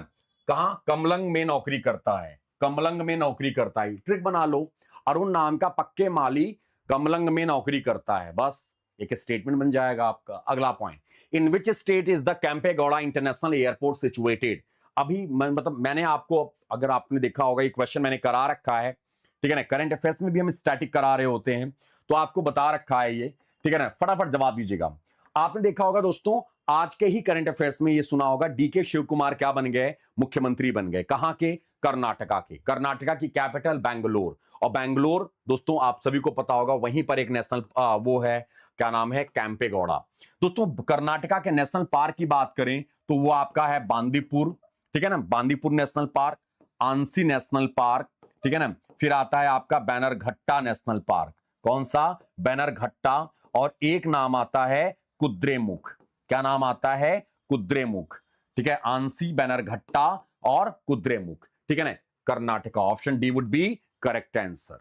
कहां, कमलंग में नौकरी करता है, कमलंग में नौकरी करता है। ट्रिक बना लो, अरुण नाम का पक्के माली कमलंग में नौकरी करता है, बस एक स्टेटमेंट बन जाएगा आपका। अगला point, in which state is the Kempegowda international airport situated. अभी मतलब मैंने आपको, अगर आपने देखा होगा, ये क्वेश्चन मैंने करा रखा है, ठीक है ना। करंट अफेयर्स में भी हम स्टैटिक करा रहे होते हैं, तो आपको बता रखा है ये, ठीक है ना। फटाफट जवाब दीजिएगा। आपने देखा होगा दोस्तों, आज के ही करंट अफेयर्स में ये सुना होगा, डीके शिव कुमार क्या बन गए, मुख्यमंत्री बन गए। कहां के, कर्नाटका के। कर्नाटका की कैपिटल बैंगलोर, और बैंगलोर दोस्तों आप सभी को पता होगा, वहीं पर एक नेशनल वो है, क्या नाम है, कैंपेगौड़ा। दोस्तों कर्नाटका के नेशनल पार्क की बात करें तो वो आपका है बांदीपुर, ठीक है ना, Bandipur national park, ANSI national park, ठीक है ना। फिर आता है आपका बैनरघट्टा नेशनल पार्क, कौन सा, बैनरघट्टा। और एक नाम आता है कुद्रेमुख, क्या नाम आता है, कुद्रेमुख, ठीक है। आंसी, बैनरघट्टा और कुद्रेमुख, ठीक है ना। Karnataka, option D would be correct answer,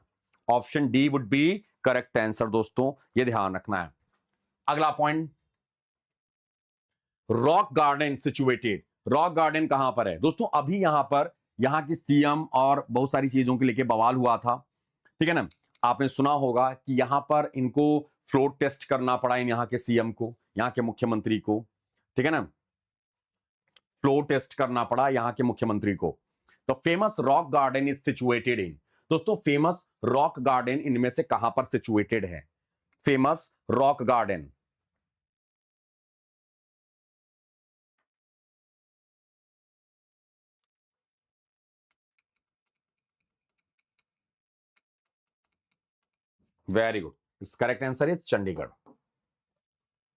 option D would be correct answer दोस्तों, ये ध्यान रखना है। अगला point, rock garden situated. Rock garden कहां पर है दोस्तों, अभी यहां पर, यहां की सीएम और बहुत सारी चीजों के लेके बवाल हुआ था, ठीक है ना। आपने सुना होगा कि यहां पर इनको फ्लोट टेस्ट करना पड़ा, इन यहां के सीएम को, यहां के मुख्यमंत्री को, ठीक है ना, फ्लोट टेस्ट करना पड़ा यहां के मुख्यमंत्री को। तो famous rock garden is situated in, दोस्तों फेमस रॉक गार्डन इनमें से कहां पर सिचुएटेड है, famous rock garden. Very good, it's correct answer is Chandigarh.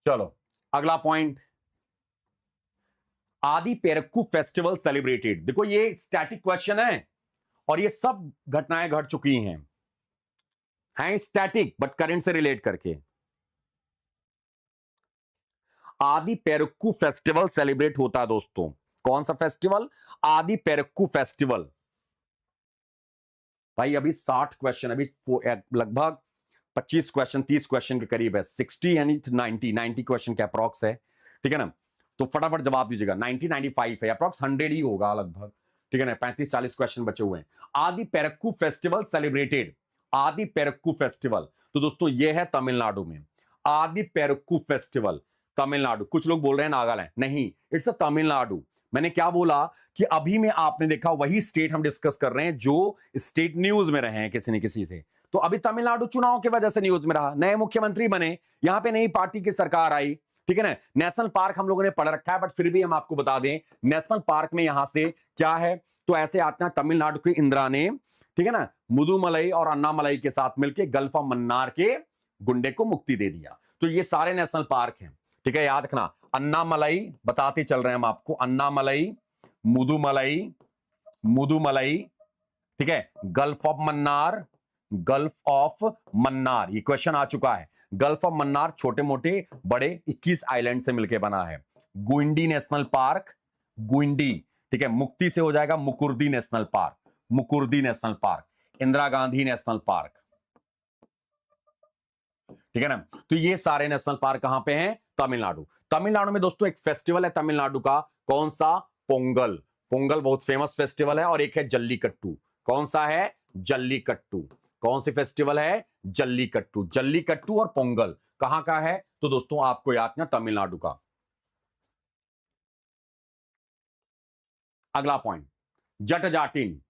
चलो अगला पॉइंट, आदि पेरक्कू फेस्टिवल सेलिब्रेटेड। देखो ये स्टैटिक क्वेश्चन है और ये सब घटनाएं घट चुकी हैं स्टैटिक बट करंट से रिलेट करके। आदि पेरक्कू फेस्टिवल सेलिब्रेट होता है दोस्तों, कौन सा फेस्टिवल, आदि पेरक्कू फेस्टिवल। भाई अभी 60 क्वेश्चन, अभी लगभग 25 क्वेश्चन 30 क्वेश्चन के करीब है, 60 यानी 90 क्वेश्चन के अप्रॉक्स है, ठीक है ना। तो फटाफट जवाब दीजिएगा, 95 है, अप्रॉक्स 100 ही होगा लगभग, ठीक है ना। 35-40 क्वेश्चन बचे हुए हैं। आदि पेरक्कू फेस्टिवल सेलिब्रेटेड, आदि पेरक्कू फेस्टिवल, तो दोस्तों ये है तमिलनाडु में, आदि पेरक्कू फेस्टिवल तमिलनाडु। कुछ लोग बोल रहे हैं नागालैंड, नहीं, इट्स अ तमिलनाडु। मैंने क्या बोला कि अभी में आपने देखा वही स्टेट हम डिस्कस कर रहे हैं जो स्टेट न्यूज में रहे हैं किसी न किसी से। तो अभी तमिलनाडु चुनाव की वजह से न्यूज में रहा, नए मुख्यमंत्री बने, यहां पे नई पार्टी की सरकार आई, ठीक है ना। नेशनल पार्क हम लोगों ने पढ़ रखा है, बट फिर भी हम आपको बता दें, नेशनल पार्क में यहां से क्या है, तो ऐसे आते हैं तमिलनाडु की इंदिरा ने, ठीक है ना, मुदुमलई और अन्नामलई के साथ मिलकर गल्फ ऑफ मन्नार के गुंडे को मुक्ति दे दिया। तो ये सारे नेशनल पार्क हैं, ठीक है, याद रखना। अन्नामलई बताते चल रहे हैं हम आपको, अन्नामलई, मुदुमलई, मुदुमलई, ठीक है, gulf of Mannar, gulf of Mannar, ये क्वेश्चन आ चुका है। गल्फ ऑफ मन्नार छोटे मोटे बड़े 21 आइलैंड से मिलकर बना है। गुइंडी नेशनल पार्क, गुइंडी, ठीक है, मुक्ति से हो जाएगा Mukurthi national park, Mukurthi national park, Indira Gandhi national park, ठीक है ना। तो ये सारे नेशनल पार्क कहां पे हैं? तमिलनाडु। तमिलनाडु में दोस्तों एक फेस्टिवल है तमिलनाडु का, कौन सा? पोंगल। पोंगल बहुत फेमस फेस्टिवल है। और एक है जल्लीकट्टू। कौन सा है? जल्लीकट्टू। कौन सी फेस्टिवल है? जल्लीकट्टू। जल्लीकट्टू और पोंगल कहां का है? तो दोस्तों आपको याद ना, तमिलनाडु का। अगला पॉइंट, जट जाटिन।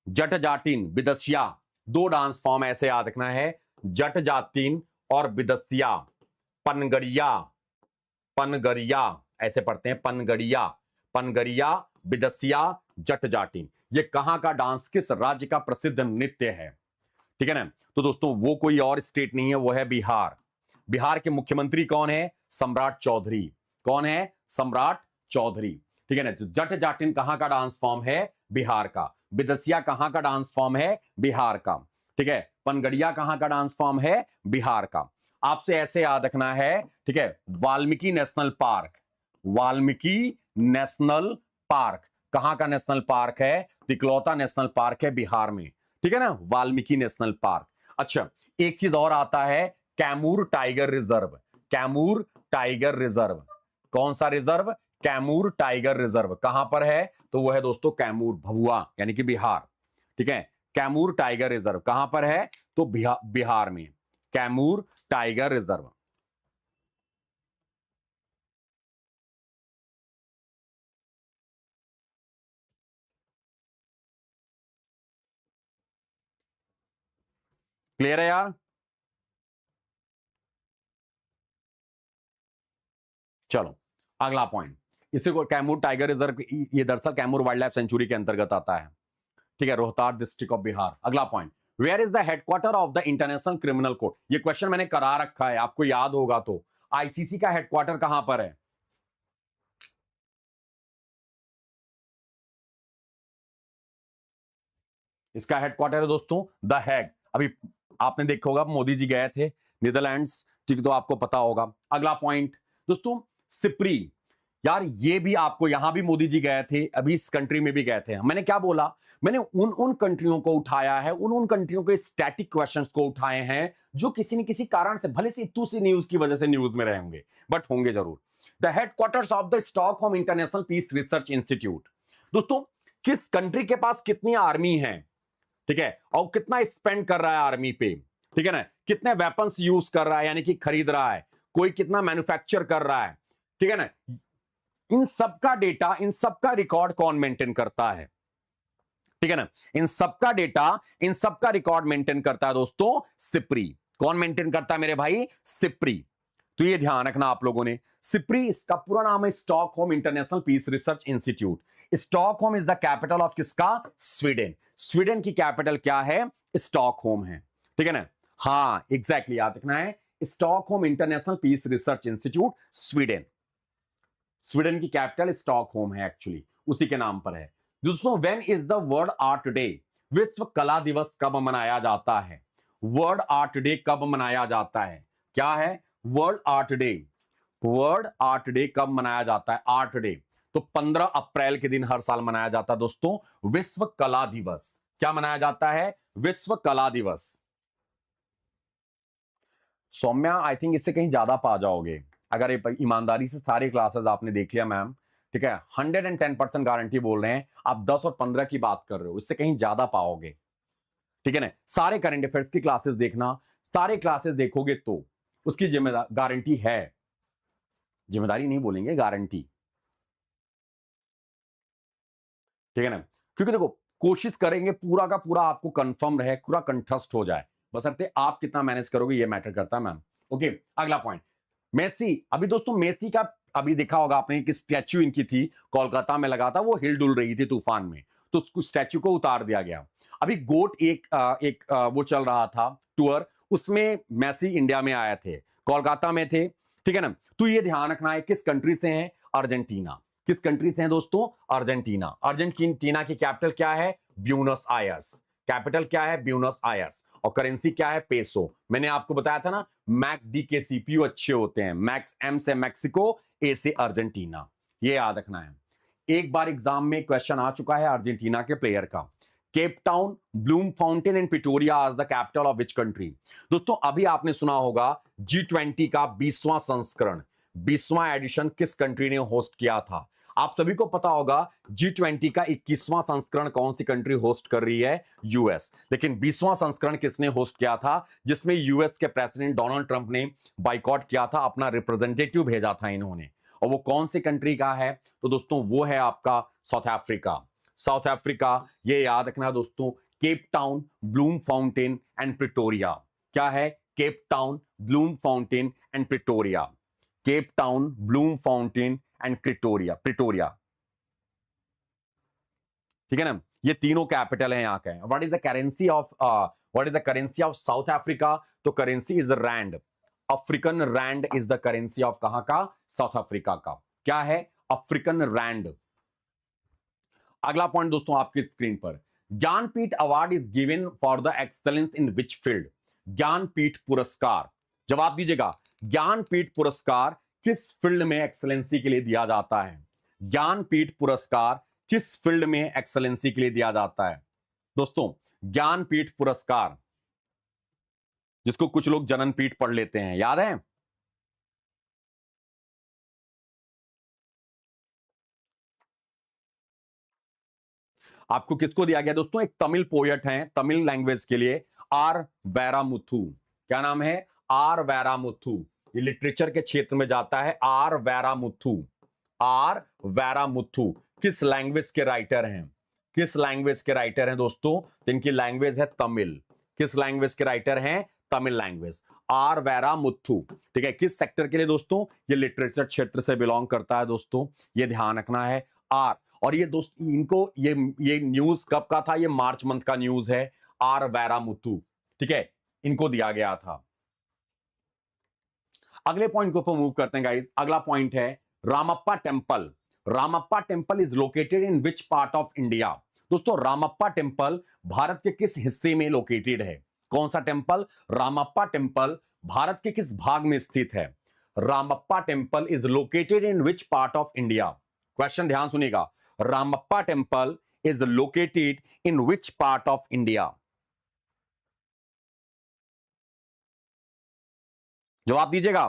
जट जाटिन, बिदस्या, दो डांस फॉर्म ऐसे याद रखना है, जट जाटिन और बिदस्या। पनगड़िया, पनगड़िया ऐसे पढ़ते हैं, पनगड़िया, पनगड़िया, बिदस्या, जट जाटिन। ये कहां का डांस, किस राज्य का प्रसिद्ध नृत्य है? ठीक है ना। तो दोस्तों वो कोई और स्टेट नहीं है, वो है बिहार। बिहार के मुख्यमंत्री कौन है? सम्राट चौधरी। कौन है? सम्राट चौधरी, ठीक है ना। तो जट जाटिन कहां का डांस फॉर्म है? बिहार का। बिदस्या कहां का डांस फॉर्म है? बिहार का, ठीक है। पनगड़िया कहां का डांस फॉर्म है? बिहार का। आपसे ऐसे याद रखना है, ठीक है। Valmiki national park, Valmiki national park कहां का नेशनल पार्क है? इकलौता नेशनल पार्क है बिहार में, ठीक है ना, वाल्मीकि नेशनल पार्क। अच्छा, एक चीज और आता है, Kaimur tiger reserve. Kaimur tiger reserve, कौन सा रिजर्व? कैमूर टाइगर रिजर्व कहां पर है? तो वो है दोस्तों कैमूर, भभुआ यानी कि बिहार, ठीक है। कैमूर टाइगर रिजर्व कहां पर है? तो बिहार में, कैमूर टाइगर रिजर्व। क्लियर है यार? चलो अगला पॉइंट, इसी को कैमूर टाइगर रिजर्व, ये दरअसल कैमूर वाइल्ड लाइफ सेंचुरी के अंतर्गत आता है, ठीक है, रोहतास डिस्ट्रिक्ट ऑफ बिहार। अगला point, where is the headquarter of the international criminal court? ये क्वेश्चन मैंने करा रखा है, आपको याद होगा। तो आईसीसी का हेडक्वार्टर कहां पर है? इसका हेडक्वार्टर है दोस्तों द हैग। अभी आपने देखा होगा मोदी जी गए थे नीदरलैंड्स, ठीक, तो आपको पता होगा। अगला पॉइंट दोस्तों, सिप्री। यार ये भी आपको, यहां भी मोदी जी गए थे, अभी इस कंट्री में भी गए थे। मैंने क्या बोला? मैंने उन उन कंट्रियों को उठाया है, उन उन कंट्रियों के स्टैटिक क्वेश्चंस को उठाए हैं जो किसी न किसी कारण से, भले से इतू सी न्यूज की वजह से न्यूज में रहे होंगे, बट होंगे जरूर। The headquarters of the Stockholm International Peace Research Institute. दोस्तों किस कंट्री के पास कितनी आर्मी है, ठीक है, और कितना स्पेंड कर रहा है आर्मी पे, ठीक है ना, कितने वेपन्स यूज कर रहा है यानी कि खरीद रहा है, कोई कितना मैन्युफैक्चर कर रहा है, ठीक है ना, इन सबका डेटा, इन सबका रिकॉर्ड कौन मेंटेन करता है? ठीक है ना, इन सबका डेटा, इन सबका रिकॉर्ड मेंटेन करता है दोस्तों सिप्री। कौन मेंटेन करता है मेरे भाई? सिप्री। तो ये ध्यान रखना आप लोगों ने, सिप्री इसका पूरा नाम है Stockholm International Peace Research Institute. Stockholm is the capital of किसका? स्वीडन। स्वीडन की कैपिटल क्या है? स्टॉकहोम है, ठीक है ना। हाँ एग्जैक्टली, याद रखना है, Stockholm International Peace Research Institute Sweden. Sweden की कैपिटल स्टॉकहोम है, एक्चुअली उसी के नाम पर है। दोस्तों when is the world art day? विश्व कला दिवस कब मनाया जाता है? वर्ल्ड आर्ट डे कब मनाया जाता है? क्या है world art day? World art day कब मनाया जाता है? आर्ट डे तो 15 अप्रैल के दिन हर साल मनाया जाता है दोस्तों, विश्व कला दिवस। क्या मनाया जाता है? विश्व कला दिवस। सौम्या आई थिंक इससे कहीं ज्यादा पा जाओगे अगर ईमानदारी से सारे क्लासेस आपने देख लिया मैम, ठीक है, 110% गारंटी बोल रहे हैं। आप 10 और 15 की बात कर रहे हो, इससे कहीं ज्यादा पाओगे, ठीक है ना। सारे करंट अफेयर्स की क्लासेस देखना, सारे क्लासेस देखोगे तो उसकी जिम्मेदार गारंटी है, जिम्मेदारी नहीं बोलेंगे, गारंटी, ठीक है ना। क्योंकि देखो कोशिश करेंगे पूरा का पूरा आपको कंफर्म रहे, पूरा कंठस्थ हो जाए, बशर्ते आप कितना मैनेज करोगे ये मैटर करता है मैम। ओके अगला पॉइंट, मेसी। अभी दोस्तों मेसी का अभी देखा होगा आपने कि स्टैच्यू इनकी थी, कोलकाता में लगा था, वो हिल डुल रही थी तूफान में, तो स्टैच्यू को उतार दिया गया। अभी गोट एक वो चल रहा था टूर, उसमें मेसी इंडिया में आए थे, कोलकाता में थे, ठीक है ना। तो ये ध्यान रखना है किस कंट्री से हैं, अर्जेंटीना। किस कंट्री से हैं दोस्तों, अर्जेंटीना। अर्जेंटीना की कैपिटल क्या है, ब्यूनस आयर्स। कैपिटल क्या है, ब्यूनस आयर्स। और करेंसी क्या है, पेसो। मैंने आपको बताया था ना, मैक डी के सीपीयू अच्छे होते हैं, मैक्स एम से मैक्सिको, ए से अर्जेंटीना, ये याद रखना है। एक बार एग्जाम में क्वेश्चन आ चुका है अर्जेंटीना के प्लेयर का। Cape Town, Bloemfontein and Pretoria are the capital of which country. दोस्तों अभी आपने सुना होगा G20 का 20वां संस्करण, 20वां एडिशन किस कंट्री ने होस्ट किया था। आप सभी को पता होगा G20 का 21वां संस्करण कौन सी कंट्री होस्ट कर रही है, यूएस। लेकिन 20वां संस्करण किसने होस्ट किया था, जिसमें यूएस के प्रेसिडेंट डोनाल्ड ट्रंप ने बाइकॉट किया था, अपना रिप्रेजेंटेटिव भेजा था इन्होंने। और वो कौन सी कंट्री का है, तो दोस्तों वो है आपका साउथ अफ्रीका। साउथ अफ्रीका, ये याद रखना दोस्तों, Cape Town, Bloemfontein and Pretoria. क्या है, Cape Town, Bloemfontein and Pretoria. Cape Town, Bloemfontein and Pretoria, ठीक है ना। ये तीनों कैपिटल है यहाँ के। What is the currency of South Africa, तो currency is rand. African rand is the currency of कहां का, साउथ अफ्रीका का। क्या है, अफ्रीकन रैंड। अगला पॉइंट दोस्तों आपकी स्क्रीन पर, Jnanpith award is given for the excellence in which field. Jnanpith पुरस्कार, जवाब दीजिएगा, ज्ञानपीठ पुरस्कार किस फील्ड में एक्सेलेंसी के लिए दिया जाता है। ज्ञानपीठ पुरस्कार किस फील्ड में एक्सेलेंसी के लिए दिया जाता है दोस्तों। ज्ञानपीठ पुरस्कार, जिसको कुछ लोग जननपीठ पढ़ लेते हैं, याद है। आपको किसको दिया गया दोस्तों, एक तमिल पोएट हैं, तमिल लैंग्वेज के लिए, आर वैरामुथु। क्या नाम है, आर वैरामुथु। ये लिटरेचर के क्षेत्र में जाता है, आर वैरामुथु। आर वैरामुथु किस लैंग्वेज के राइटर हैं, किस लैंग्वेज के राइटर हैं दोस्तों, जिनकी लैंग्वेज है तमिल। किस लैंग्वेज के राइटर हैं, तमिल लैंग्वेज, आर वैरामुथु। ठीक है, किस सेक्टर के लिए दोस्तों, ये लिटरेचर क्षेत्र से बिलोंग करता है दोस्तों, ये ध्यान रखना है, आर। और ये दोस्त इनको ये न्यूज कब का था, ये मार्च मंथ का न्यूज है, आर वैरामुथु। ठीक है, इनको दिया गया था। अगले पॉइंट के ऊपर मूव करते हैं गाइस। अगला पॉइंट है Ramappa temple. Ramappa temple is located in which part of India. दोस्तों रामप्पा टेम्पल भारत के किस हिस्से में लोकेटेड है, कौन सा टेम्पल, रामप्पा टेम्पल भारत के किस भाग में स्थित है। Ramappa temple is located in which part of India. Question ध्यान सुनिएगा, Ramappa temple is located in which part of India. जवाब दीजिएगा,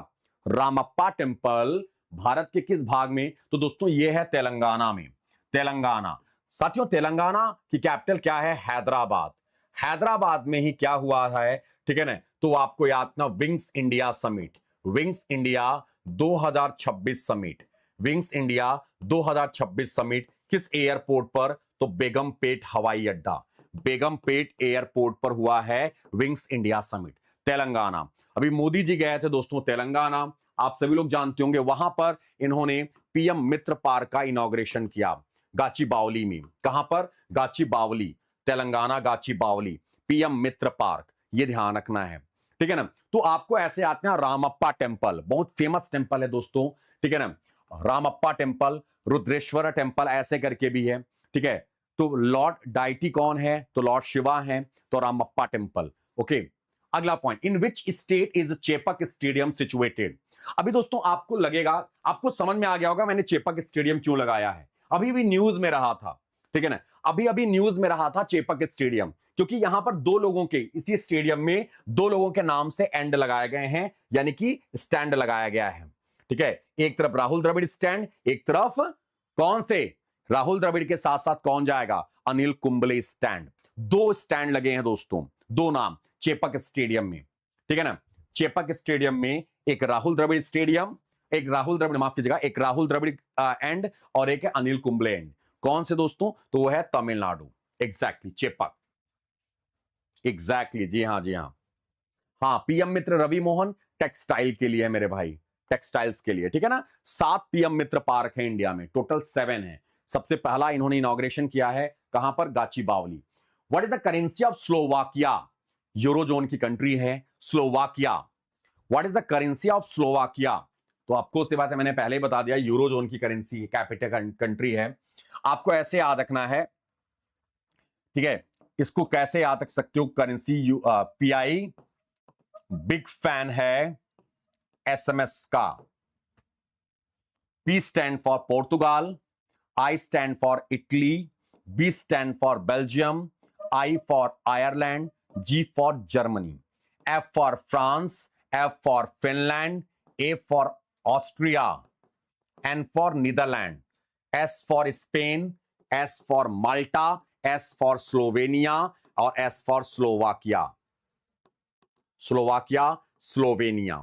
रामप्पा टेम्पल भारत के किस भाग में, तो दोस्तों ये है तेलंगाना में। तेलंगाना, साथियों तेलंगाना की कैपिटल क्या है, हैदराबाद। हैदराबाद में ही क्या हुआ है, ठीक है ना। तो आपको याद ना, wings India summit, wings India 2026 summit, wings India 2026 summit किस एयरपोर्ट पर, तो बेगमपेट हवाई अड्डा, बेगमपेट एयरपोर्ट पर हुआ है विंग्स इंडिया समिट, तेलंगाना। अभी मोदी जी गए थे दोस्तों तेलंगाना, आप सभी लोग जानते होंगे, वहां पर इन्होंने पीएम मित्र पार्क का इनॉग्रेशन किया, गाचीबावली में। कहां पर, गाचीबावली, तेलंगाना गाचीबावली, पीएम मित्र पार्क, ये ध्यान रखना है, ठीक है ना। तो आपको ऐसे आते हैं, रामप्पा टेम्पल बहुत फेमस टेम्पल है दोस्तों, ठीक है ना। रामप्पा टेम्पल, रुद्रेश्वर टेम्पल ऐसे करके भी है, ठीक है। तो लॉर्ड डाइटी कौन है, तो लॉर्ड शिवा है, तो रामप्पा टेम्पल, ओके। अगला point, in which state is Chepauk stadium situated. अभी दोस्तों आपको लगेगा, आपको समझ में आ गया होगा मैंने चेपक स्टेडियम क्यों लगाया है, अभी भी न्यूज में रहा था, ठीक है ना। अभी अभी न्यूज में रहा था चेपक स्टेडियम, क्योंकि यहां पर दो लोगों के, इसी स्टेडियम में दो लोगों के नाम से एंड लगाए गए हैं, यानी कि स्टैंड लगाया गया है, ठीक है। एक तरफ राहुल द्रविड़ स्टैंड, एक तरफ कौन से, राहुल द्रविड़ के साथ साथ कौन जाएगा, अनिल कुंबले स्टैंड। दो स्टैंड लगे हैं दोस्तों, दो नाम चेपक स्टेडियम में, ठीक है ना। चेपक स्टेडियम में एक राहुल द्रविड़ स्टेडियम, एक राहुल द्रविड़, माफ कीजिएगा, एक राहुल द्रविड़ एंड और एक है अनिल कुंबले एंड। कौन से दोस्तों, तो वो है तमिलनाडु, एग्जैक्टली चेपक, एग्जैक्टली, जी हाँ जी हाँ। हाँ, पीएम मित्र रवि मोहन टेक्सटाइल के लिए है मेरे भाई, टेक्सटाइल्स के लिए, ठीक है ना। 7 पीएम मित्र पार्क है इंडिया में, टोटल 7 है। सबसे पहला इन्होंने इनॉग्रेशन किया है कहां पर, Gachibowli. What is the currency of Slovakia, eurozone की कंट्री है Slovakia. What is the currency of Slovakia? तो आपको उसके बाद मैंने पहले ही बता दिया, यूरोजोन की करेंसी कैपिटल कंट्री है। आपको ऐसे याद रखना है, ठीक है। इसको कैसे याद रख सकते हो? करेंसी पीआई बिग फैन है एसएमएस का। P stand for Portugal, I stand for Italy, B stand for Belgium, I for Ireland, G for Germany, F for France, F for Finland, A for Austria, N for Netherlands, S for Spain, S for Malta, S for Slovenia और S for Slovakia। Slovakia, Slovenia.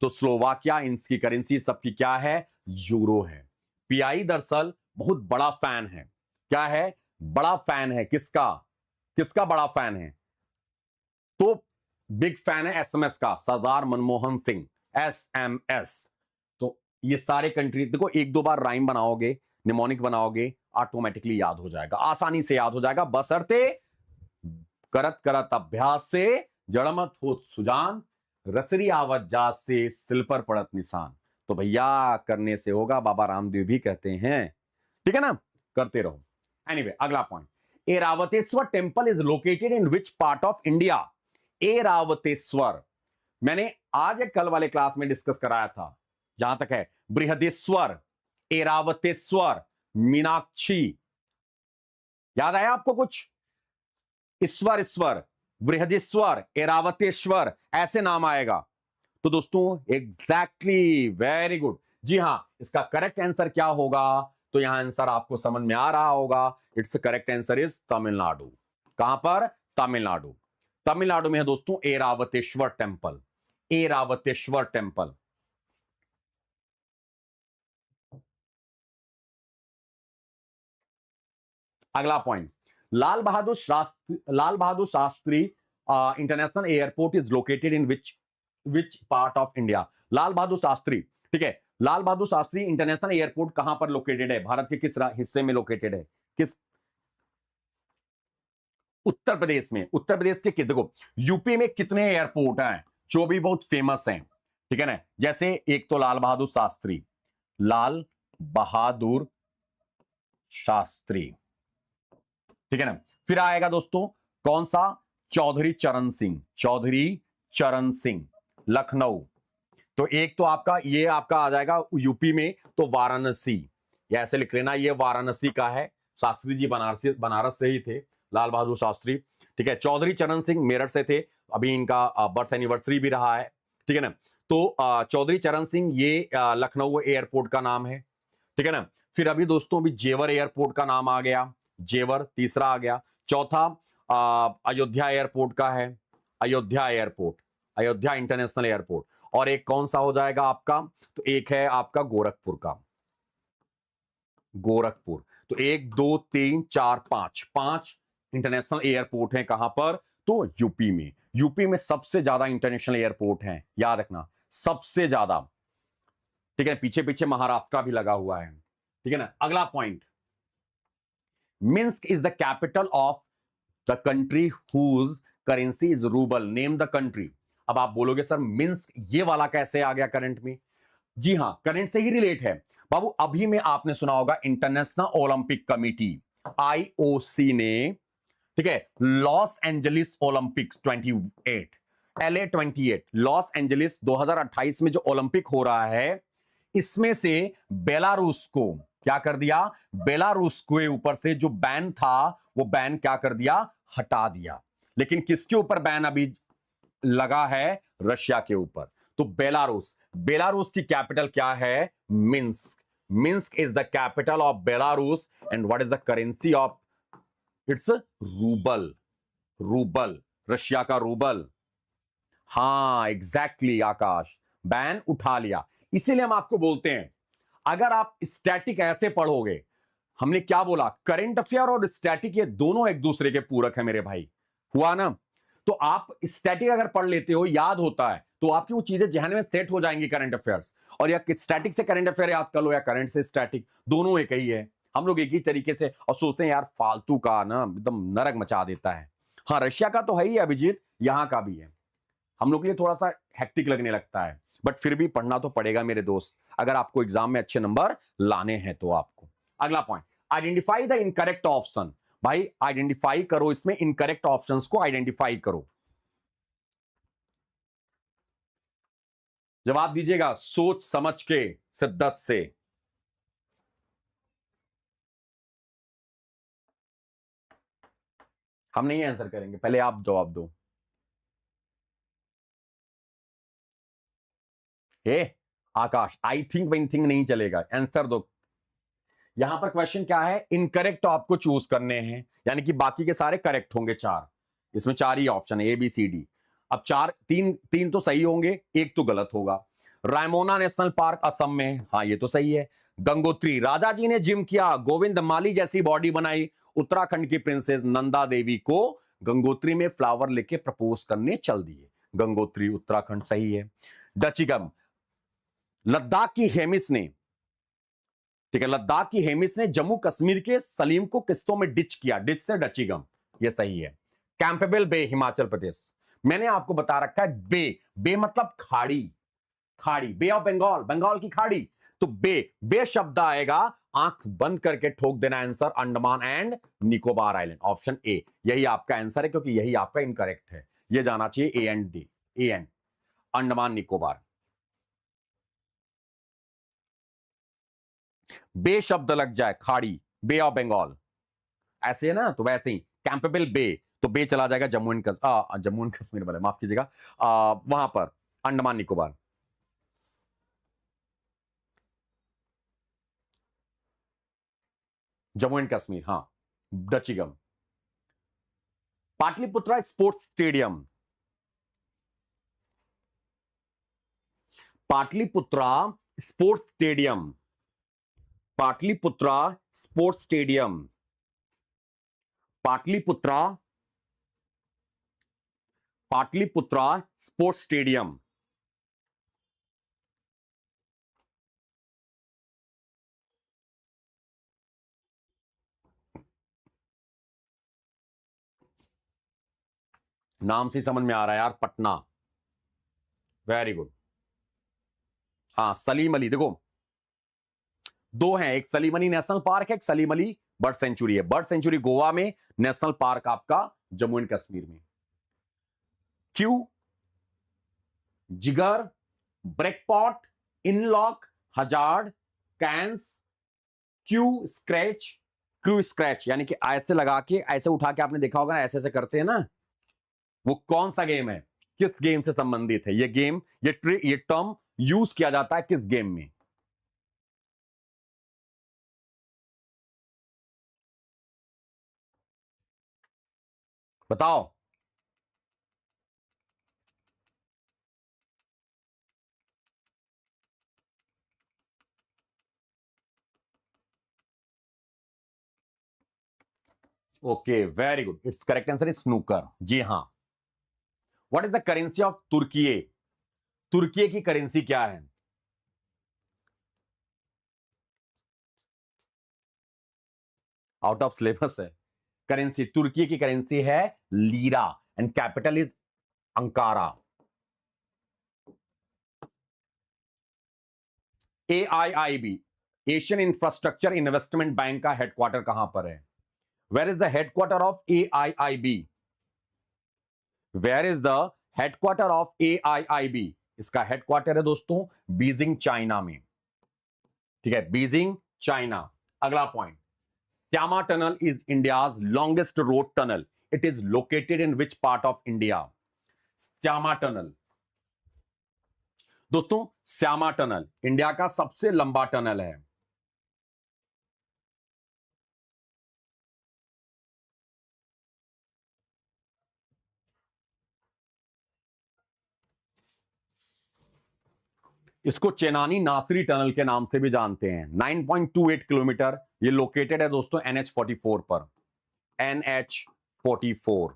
तो Slovakia इनकी currency सबकी क्या है? Euro है। Pi दरअसल बहुत बड़ा फैन है। क्या है? बड़ा फैन है। किसका? किसका बड़ा फैन है? तो बिग फैन है एसएमएस का, सरदार मनमोहन सिंह, एसएमएस। तो ये सारे कंट्री देखो, एक दो बार राइम बनाओगे, निमोनिक बनाओगे, ऑटोमेटिकली याद हो जाएगा, आसानी से याद हो जाएगा, बशर्ते करत करत अभ्यास से जड़मत हो सुजान, रसरी आवत जात से सिल पर पड़त निशान। तो भैया करने से होगा, बाबा रामदेव भी कहते हैं, ठीक है ना, करते रहो। एनीवे, अगला point, Airavateshwara temple is located in which part of India? Airavateshwara मैंने आज एक कल वाले क्लास में डिस्कस कराया था, जहां तक है बृहदेश्वर, ऐरावतेश्वर, मीनाक्षी, याद आया आपको कुछ? ईश्वर, ईश्वर, बृहदेश्वर, ऐरावतेश्वर, ऐसे नाम आएगा। तो दोस्तों एग्जैक्टली, वेरी गुड। जी हां, इसका करेक्ट आंसर क्या होगा? तो यहां आंसर आपको समझ में आ रहा होगा। It's correct answer is Tamil Nadu. कहां पर? तमिलनाडु। तमिलनाडु में है दोस्तों ऐरावतेश्वर टेम्पल, ऐरावतेश्वर टेम्पल। अगला point, Lal Bahadur Shastri international airport is located in which part of India? Lal Bahadur Shastri, ठीक है, लाल बहादुर शास्त्री इंटरनेशनल एयरपोर्ट कहां पर लोकेटेड है? भारत के किस हिस्से में लोकेटेड है? किस? उत्तर प्रदेश में। उत्तर प्रदेश के देखो, यूपी में कितने एयरपोर्ट हैं जो भी बहुत फेमस हैं, ठीक है ना? जैसे एक तो लाल बहादुर शास्त्री, लाल बहादुर शास्त्री, ठीक है ना। फिर आएगा दोस्तों कौन सा? चौधरी चरण सिंह, चौधरी चरण सिंह, लखनऊ। तो एक तो आपका ये आपका आ जाएगा यूपी में, तो वाराणसी, ये ऐसे लिख लेना, ये वाराणसी का है। शास्त्री जी बनारस से ही थे, लाल बहादुर शास्त्री, ठीक है। चौधरी चरण सिंह मेरठ से थे, अभी इनका बर्थ एनिवर्सरी भी रहा है, ठीक है ना। तो चौधरी चरण सिंह ये लखनऊ एयरपोर्ट का नाम है, ठीक है ना। फिर अभी दोस्तों भी जेवर एयरपोर्ट का नाम आ गया, जेवर तीसरा आ गया। चौथा अयोध्या एयरपोर्ट का है, Ayodhya airport, Ayodhya international airport. और एक कौन सा हो जाएगा आपका? तो एक है आपका गोरखपुर का, गोरखपुर। तो 1 2 3 4 5 5 इंटरनेशनल एयरपोर्ट हैं। कहां पर? तो यूपी में। यूपी में सबसे ज्यादा इंटरनेशनल एयरपोर्ट हैं, याद रखना, सबसे ज्यादा, ठीक है। पीछे पीछे महाराष्ट्र का भी लगा हुआ है, ठीक है ना। अगला point, Minsk is the capital of the country whose currency is rouble, name the country. अब आप बोलोगे सर मिन्स्क ये वाला कैसे आ गया करंट में? जी हां, करंट से ही रिलेट है बाबू। अभी में आपने सुना होगा इंटरनेशनल ओलंपिक कमिटी, आईओसी ने, ठीक है, Los Angeles Olympics 28, LA 28, Los Angeles 2028 में जो ओलंपिक हो रहा है, इसमें से बेलारूस को क्या कर दिया? बेलारूस के ऊपर से जो बैन था, वो बैन क्या कर दिया? हटा दिया। लेकिन किसके ऊपर बैन अभी लगा है? रशिया के ऊपर। तो बेलारूस, बेलारूस की कैपिटल क्या है? Minsk. Minsk is the capital of Belarus and what is the currency of its? Rouble, rouble, Russia का रूबल। हां एग्जैक्टली आकाश, बैन उठा लिया। इसीलिए हम आपको बोलते हैं, अगर आप स्टैटिक ऐसे पढ़ोगे, हमने क्या बोला? करंट अफेयर और स्टैटिक ये दोनों एक दूसरे के पूरक है मेरे भाई, हुआ ना। तो आप स्टैटिक अगर पढ़ लेते हो, याद होता है, तो आपकी वो चीजें जहन में सेट हो जाएंगी करंट अफेयर्स। और या स्टैटिक से करंट अफेयर याद कर लो, या करंट से स्टैटिक, दोनों एक ही है। हम लोग एक ही तरीके से और सोचते हैं यार फालतू का ना एकदम नरक मचा देता है। हाँ रशिया का तो है ही अभिजीत, यहां का भी है। हम लोग के लिए थोड़ा सा हेक्टिक लगने लगता है, बट फिर भी पढ़ना तो पड़ेगा मेरे दोस्त, अगर आपको एग्जाम में अच्छे नंबर लाने हैं तो आपको। अगला point, identify the incorrect option. भाई आइडेंटिफाई करो, इसमें इनकरेक्ट ऑप्शंस को आइडेंटिफाई करो। जवाब दीजिएगा सोच समझ के, शिद्दत से। हम नहीं आंसर करेंगे, पहले आप जवाब दो। हे आकाश, आई थिंक विन थिंक नहीं चलेगा, आंसर दो। यहां पर क्वेश्चन क्या है, इनकरेक्ट आपको चूज करने हैं, यानी कि बाकी के सारे करेक्ट होंगे चार। इसमें चार ही ऑप्शन है, ए बी सी डी। अब चार, तीन तीन तो सही होंगे, एक तो गलत होगा। रायमोना नेशनल पार्क असम में, हाँ ये तो सही है। गंगोत्री, राजा जी ने जिम किया, गोविंद माली जैसी बॉडी बनाई, उत्तराखंड की प्रिंसेस नंदा देवी को गंगोत्री में फ्लावर लेके प्रपोज करने चल दिए। गंगोत्री उत्तराखंड सही है। डचिगम, लद्दाख की हेमिस ने, ठीक है, लद्दाख की हेमिस ने जम्मू कश्मीर के सलीम को किस्तों में डिच किया, डिच से डचिगम, ये सही है। कैंपेबल बे हिमाचल प्रदेश, मैंने आपको बता रखा है बे, बे मतलब खाड़ी, खाड़ी, बे ऑफ बंगाल, बंगाल की खाड़ी, तो बे, बे शब्द आएगा, आंख बंद करके ठोक देना answer, Andaman and Nicobar island, option A, यही आपका आंसर है, क्योंकि यही आपका इनकरेक्ट है, ये जाना चाहिए A and D, A and, Andaman Nicobar. Bay शब्द लग जाए, खाड़ी, बे ऑफ बंगाल, ऐसे है ना, तो वैसे ही कैंपेबल बे, तो बे चला जाएगा जम्मू एंड जम्मू एंड कश्मीर वाले, माफ कीजिएगा, वहां पर अंडमान निकोबार। जम्मू एंड कश्मीर, हाँ, Dachigam. Pataliputra sports stadium, Pataliputra sports stadium, Pataliputra sports stadium, Pataliputra, Pataliputra sports stadium. नाम से समझ में आ रहा है यार, पटना, वेरी गुड। हाँ सलीम अली, देखो दो हैं, एक सलीम अली नेशनल पार्क है, एक सलीम अली बर्ड सेंचुरी है। बर्ड सेंचुरी गोवा में, नेशनल पार्क आपका जम्मू एंड कश्मीर में। क्यू, जिगर, ब्रेकपॉट, इनलॉक, हजार्ड, कैंस, क्यू स्क्रैच, क्यू स्क्रैच, यानी कि ऐसे लगा के, ऐसे उठा के, आपने देखा होगा ना, ऐसे ऐसे करते हैं ना, वो कौन सा गेम है, किस गेम से संबंधित है ये गेम, ये टर्म यूज किया जाता है किस गेम में? बताओ। Okay very good, it's correct answer is snooker, जी हाँ। What is the currency of Turkey? तुर्की की करेंसी क्या है? आउट ऑफ सिलेबस है। करेंसी, तुर्की की करेंसी है lira, and capital is Ankara. AIIB, Asian infrastructure investment bank का हेडक्वार्टर कहां पर है? Where is the headquarter of AIIB? Where is the headquarter of AIIB? इसका हेडक्वार्टर है दोस्तों बीजिंग, चाइना में, ठीक है, बीजिंग चाइना। अगला point, Shyama tunnel is India's longest road tunnel, it is located in which part of India? Shyama tunnel, दोस्तों Shyama tunnel India का सबसे लंबा टनल है। इसको चेनानी नासरी टनल के नाम से भी जानते हैं। 9.28 किलोमीटर, ये लोकेटेड है दोस्तों NH44 पर, NH44।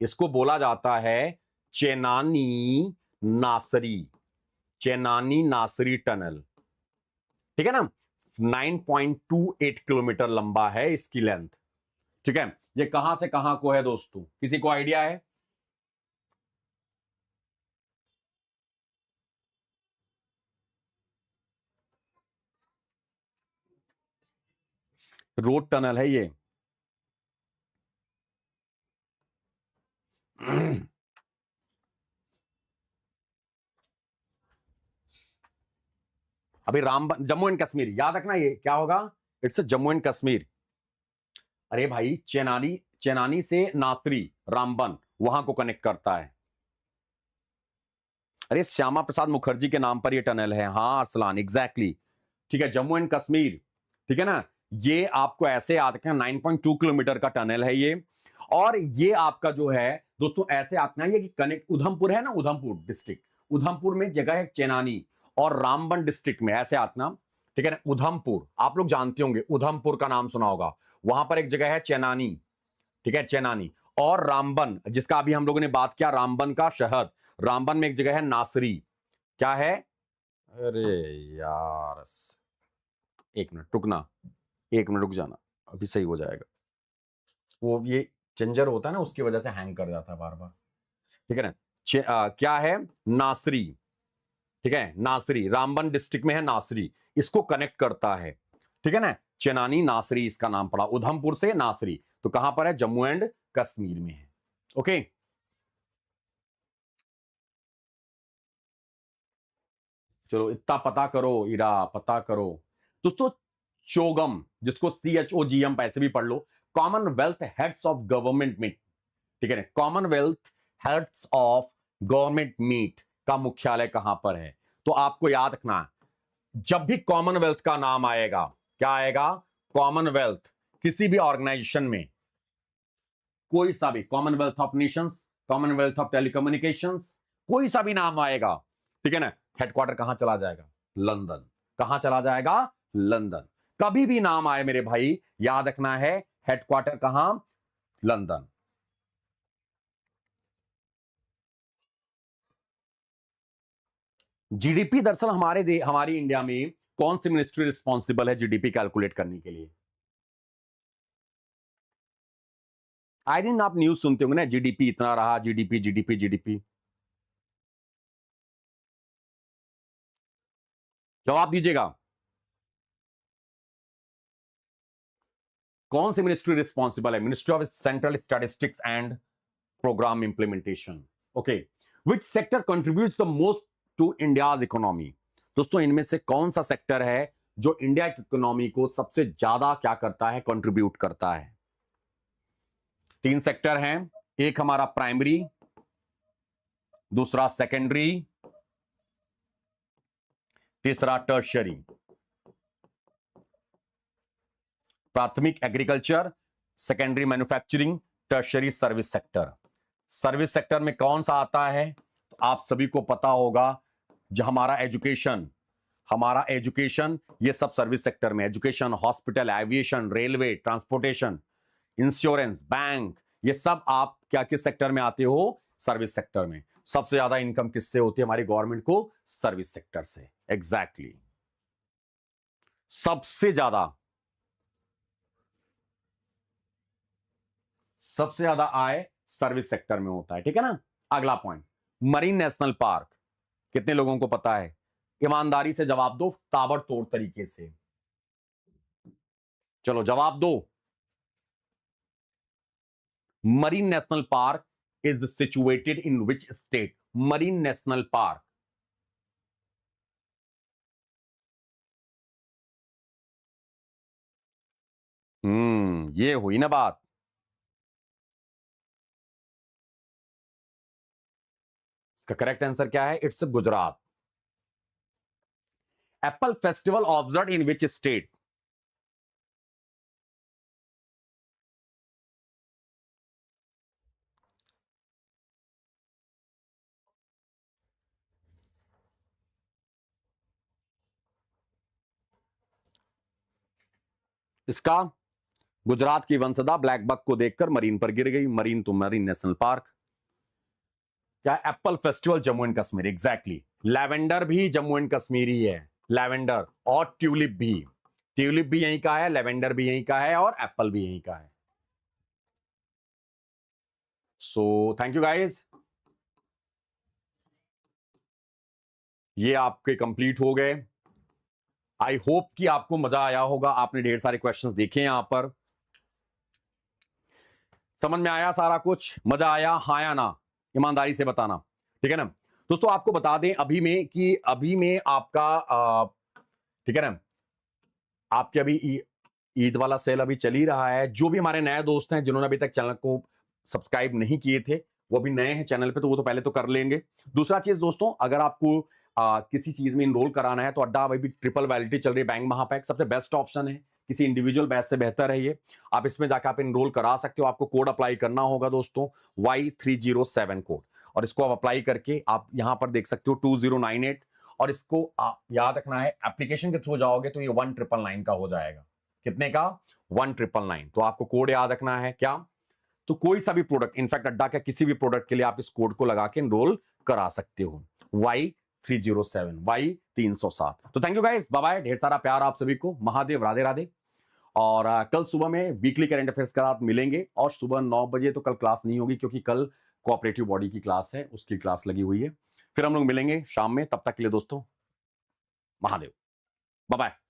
इसको बोला जाता है चेनानी नासरी, चेनानी नासरी टनल, ठीक है ना। 9.28 किलोमीटर लंबा है इसकी लेंथ, ठीक है। ये कहां से कहां को है दोस्तों, किसी को आइडिया है? रोड टनल है ये। अभी रामबन, जम्मू एंड कश्मीर, याद रखना ये क्या होगा, इट्स जम्मू एंड कश्मीर। अरे भाई चेनानी, चेनानी से नासरी, रामबन वहां को कनेक्ट करता है। अरे श्यामा प्रसाद मुखर्जी के नाम पर ये टनल है। हाँ अरसलान, एग्जैक्टली। ठीक है, जम्मू एंड कश्मीर, ठीक है ना। ये आपको ऐसे याद रखना, 9.2 किलोमीटर का टनल है ये। और ये आपका जो है दोस्तों ऐसे आतना है कि कनेक्ट, उधमपुर है ना, उधमपुर डिस्ट्रिक्ट, उधमपुर में जगह है चेनानी, और रामबन डिस्ट्रिक्ट में ऐसे आतना, ठीक है ना। उधमपुर आप लोग जानते होंगे, उधमपुर का नाम सुना होगा, वहां पर एक जगह है चेनानी, ठीक है, चेनानी। और रामबन, जिसका अभी हम लोगों ने बात किया, रामबन का शहर, रामबन में एक जगह है नासरी, क्या है, अरे यार एक मिनट रुकना, एक मिनट रुक जाना, अभी सही हो जाएगा। वो ये चेंजर होता है ना, उसकी वजह से हैंग कर जाता है बार बार, ठीक है ना। क्या है, नासरी, ठीक है, नासरी रामबन डिस्ट्रिक्ट में है नासरी, इसको कनेक्ट करता है, ठीक है ना। चेनानी नासरी इसका नाम पड़ा, उधमपुर से नासरी, तो कहां पर है, जम्मू एंड कश्मीर में है। ओके, चलो इतना पता करो, इरा पता करो दोस्तों। चोगम, जिसको CHOGM पैसे भी पढ़ लो, Commonwealth heads of government meet, ठीक है ना। Commonwealth heads of government meet का मुख्यालय कहां पर है, तो आपको याद रखना, जब भी कॉमनवेल्थ का नाम आएगा, क्या आएगा, कॉमनवेल्थ, किसी भी ऑर्गेनाइजेशन में, कोई सा भी, Commonwealth of Nations, Commonwealth of telecommunications, कोई सा भी नाम आएगा, ठीक है ना, हेडक्वार्टर कहां चला जाएगा, लंदन। कहां चला जाएगा, लंदन। कभी भी नाम आए मेरे भाई, याद रखना है हेडक्वार्टर कहां, लंदन। जीडीपी दरअसल हमारी इंडिया में कौन सी मिनिस्ट्री रिस्पॉन्सिबल है जीडीपी कैलकुलेट करने के लिए। आई थिंक आप न्यूज सुनते होंगे ना, जीडीपी इतना रहा, जीडीपी जीडीपी जीडीपी। जवाब दीजिएगा, कौन सी मिनिस्ट्री रिस्पॉन्सिबल है, ministry of central statistics and programme implementation. Okay, which sector contributes the most to India's economy. दोस्तों इनमें से कौन सा सेक्टर है जो इंडिया की इकोनॉमी को सबसे ज्यादा क्या करता है, कंट्रीब्यूट करता है। तीन सेक्टर हैं, एक हमारा प्राइमरी, दूसरा सेकेंडरी, तीसरा टर्शियरी। प्राथमिक agriculture, secondary manufacturing, tertiary service sector. Service sector में कौन सा आता है, तो आप सभी को पता होगा, जो हमारा एजुकेशन, हमारा एजुकेशन, ये सब सर्विस सेक्टर में, education, hospital, aviation, railway, transportation, insurance, bank, ये सब आप क्या किस सेक्टर में आते हो, सर्विस सेक्टर में। सबसे ज्यादा इनकम किससे होती है हमारी गवर्नमेंट को, सर्विस सेक्टर से, एग्जैक्टली सबसे ज्यादा, सबसे ज्यादा आय सर्विस सेक्टर में होता है, ठीक है ना। अगला पॉइंट, मरीन नेशनल पार्क, कितने लोगों को पता है, ईमानदारी से जवाब दो, ताबड़तोड़ तरीके से, चलो जवाब दो। Marine national park is situated in which state, marine national park, ये हुई ना बात। इसका करेक्ट आंसर क्या है, it's Gujarat. Apple festival observe in which state, इसका, गुजरात की वंशदा ब्लैक बक को देखकर मरीन पर गिर गई, मरीन तो मरीन नेशनल पार्क। क्या, Apple festival Jammu and Kashmir, exactly. Lavender भी जम्मू एंड कश्मीर ही है, लेवेंडर, और ट्यूलिप भी, ट्यूलिप भी यहीं का है, लेवेंडर भी यहीं का है, और एप्पल भी यहीं का है। सो थैंक यू गाइस, ये आपके कंप्लीट हो गए। आई होप कि आपको मजा आया होगा, आपने ढेर सारे क्वेश्चंस देखे यहां पर, समझ में आया सारा कुछ, मजा आया हाँ या ना, ईमानदारी से बताना, ठीक है ना दोस्तों। आपको बता दें अभी में आपका ठीक है ना, आपके अभी ईद वाला सेल अभी चल ही रहा है। जो भी हमारे नए दोस्त हैं जिन्होंने अभी तक चैनल को सब्सक्राइब नहीं किए थे, वो अभी नए हैं चैनल पे, तो वो तो पहले तो कर लेंगे। दूसरा चीज दोस्तों, अगर आपको किसी चीज में इनरोल कराना है तो अड्डा अभी भी ट्रिपल वैलिडिटी चल रही है, बैंक महापैक सबसे बेस्ट ऑप्शन है, किसी इंडिविजुअल बैच से बेहतर है ये। आप इसमें जाकर आप इनरोल करा सकते हो। आपको कोड अप्लाई करना होगा दोस्तों, Y307 कोड, और इसको आप अप्लाई करके आप यहां पर देख सकते हो 2098, और इसको आप याद रखना है, एप्लीकेशन के थ्रू जाओगे तो ये 1999 का हो जाएगा। कितने का? 1999। तो आपको कोड याद रखना है क्या, तो कोई सा भी प्रोडक्ट, इनफैक्ट अड्डा का किसी भी प्रोडक्ट के लिए आप इस कोड को लगा के एनरोल करा सकते हो, Y307, Y307। तो thank you guys, bye bye, ढेर सारा प्यार आप सभी को, महादेव, राधे राधे। और कल सुबह में वीकली करंट अफेयर्स के साथ मिलेंगे, और सुबह 9 बजे तो कल क्लास नहीं होगी क्योंकि कल कोऑपरेटिव बॉडी की क्लास है, उसकी क्लास लगी हुई है। फिर हम लोग मिलेंगे शाम में, तब तक के लिए दोस्तों महादेव, बाय बाय।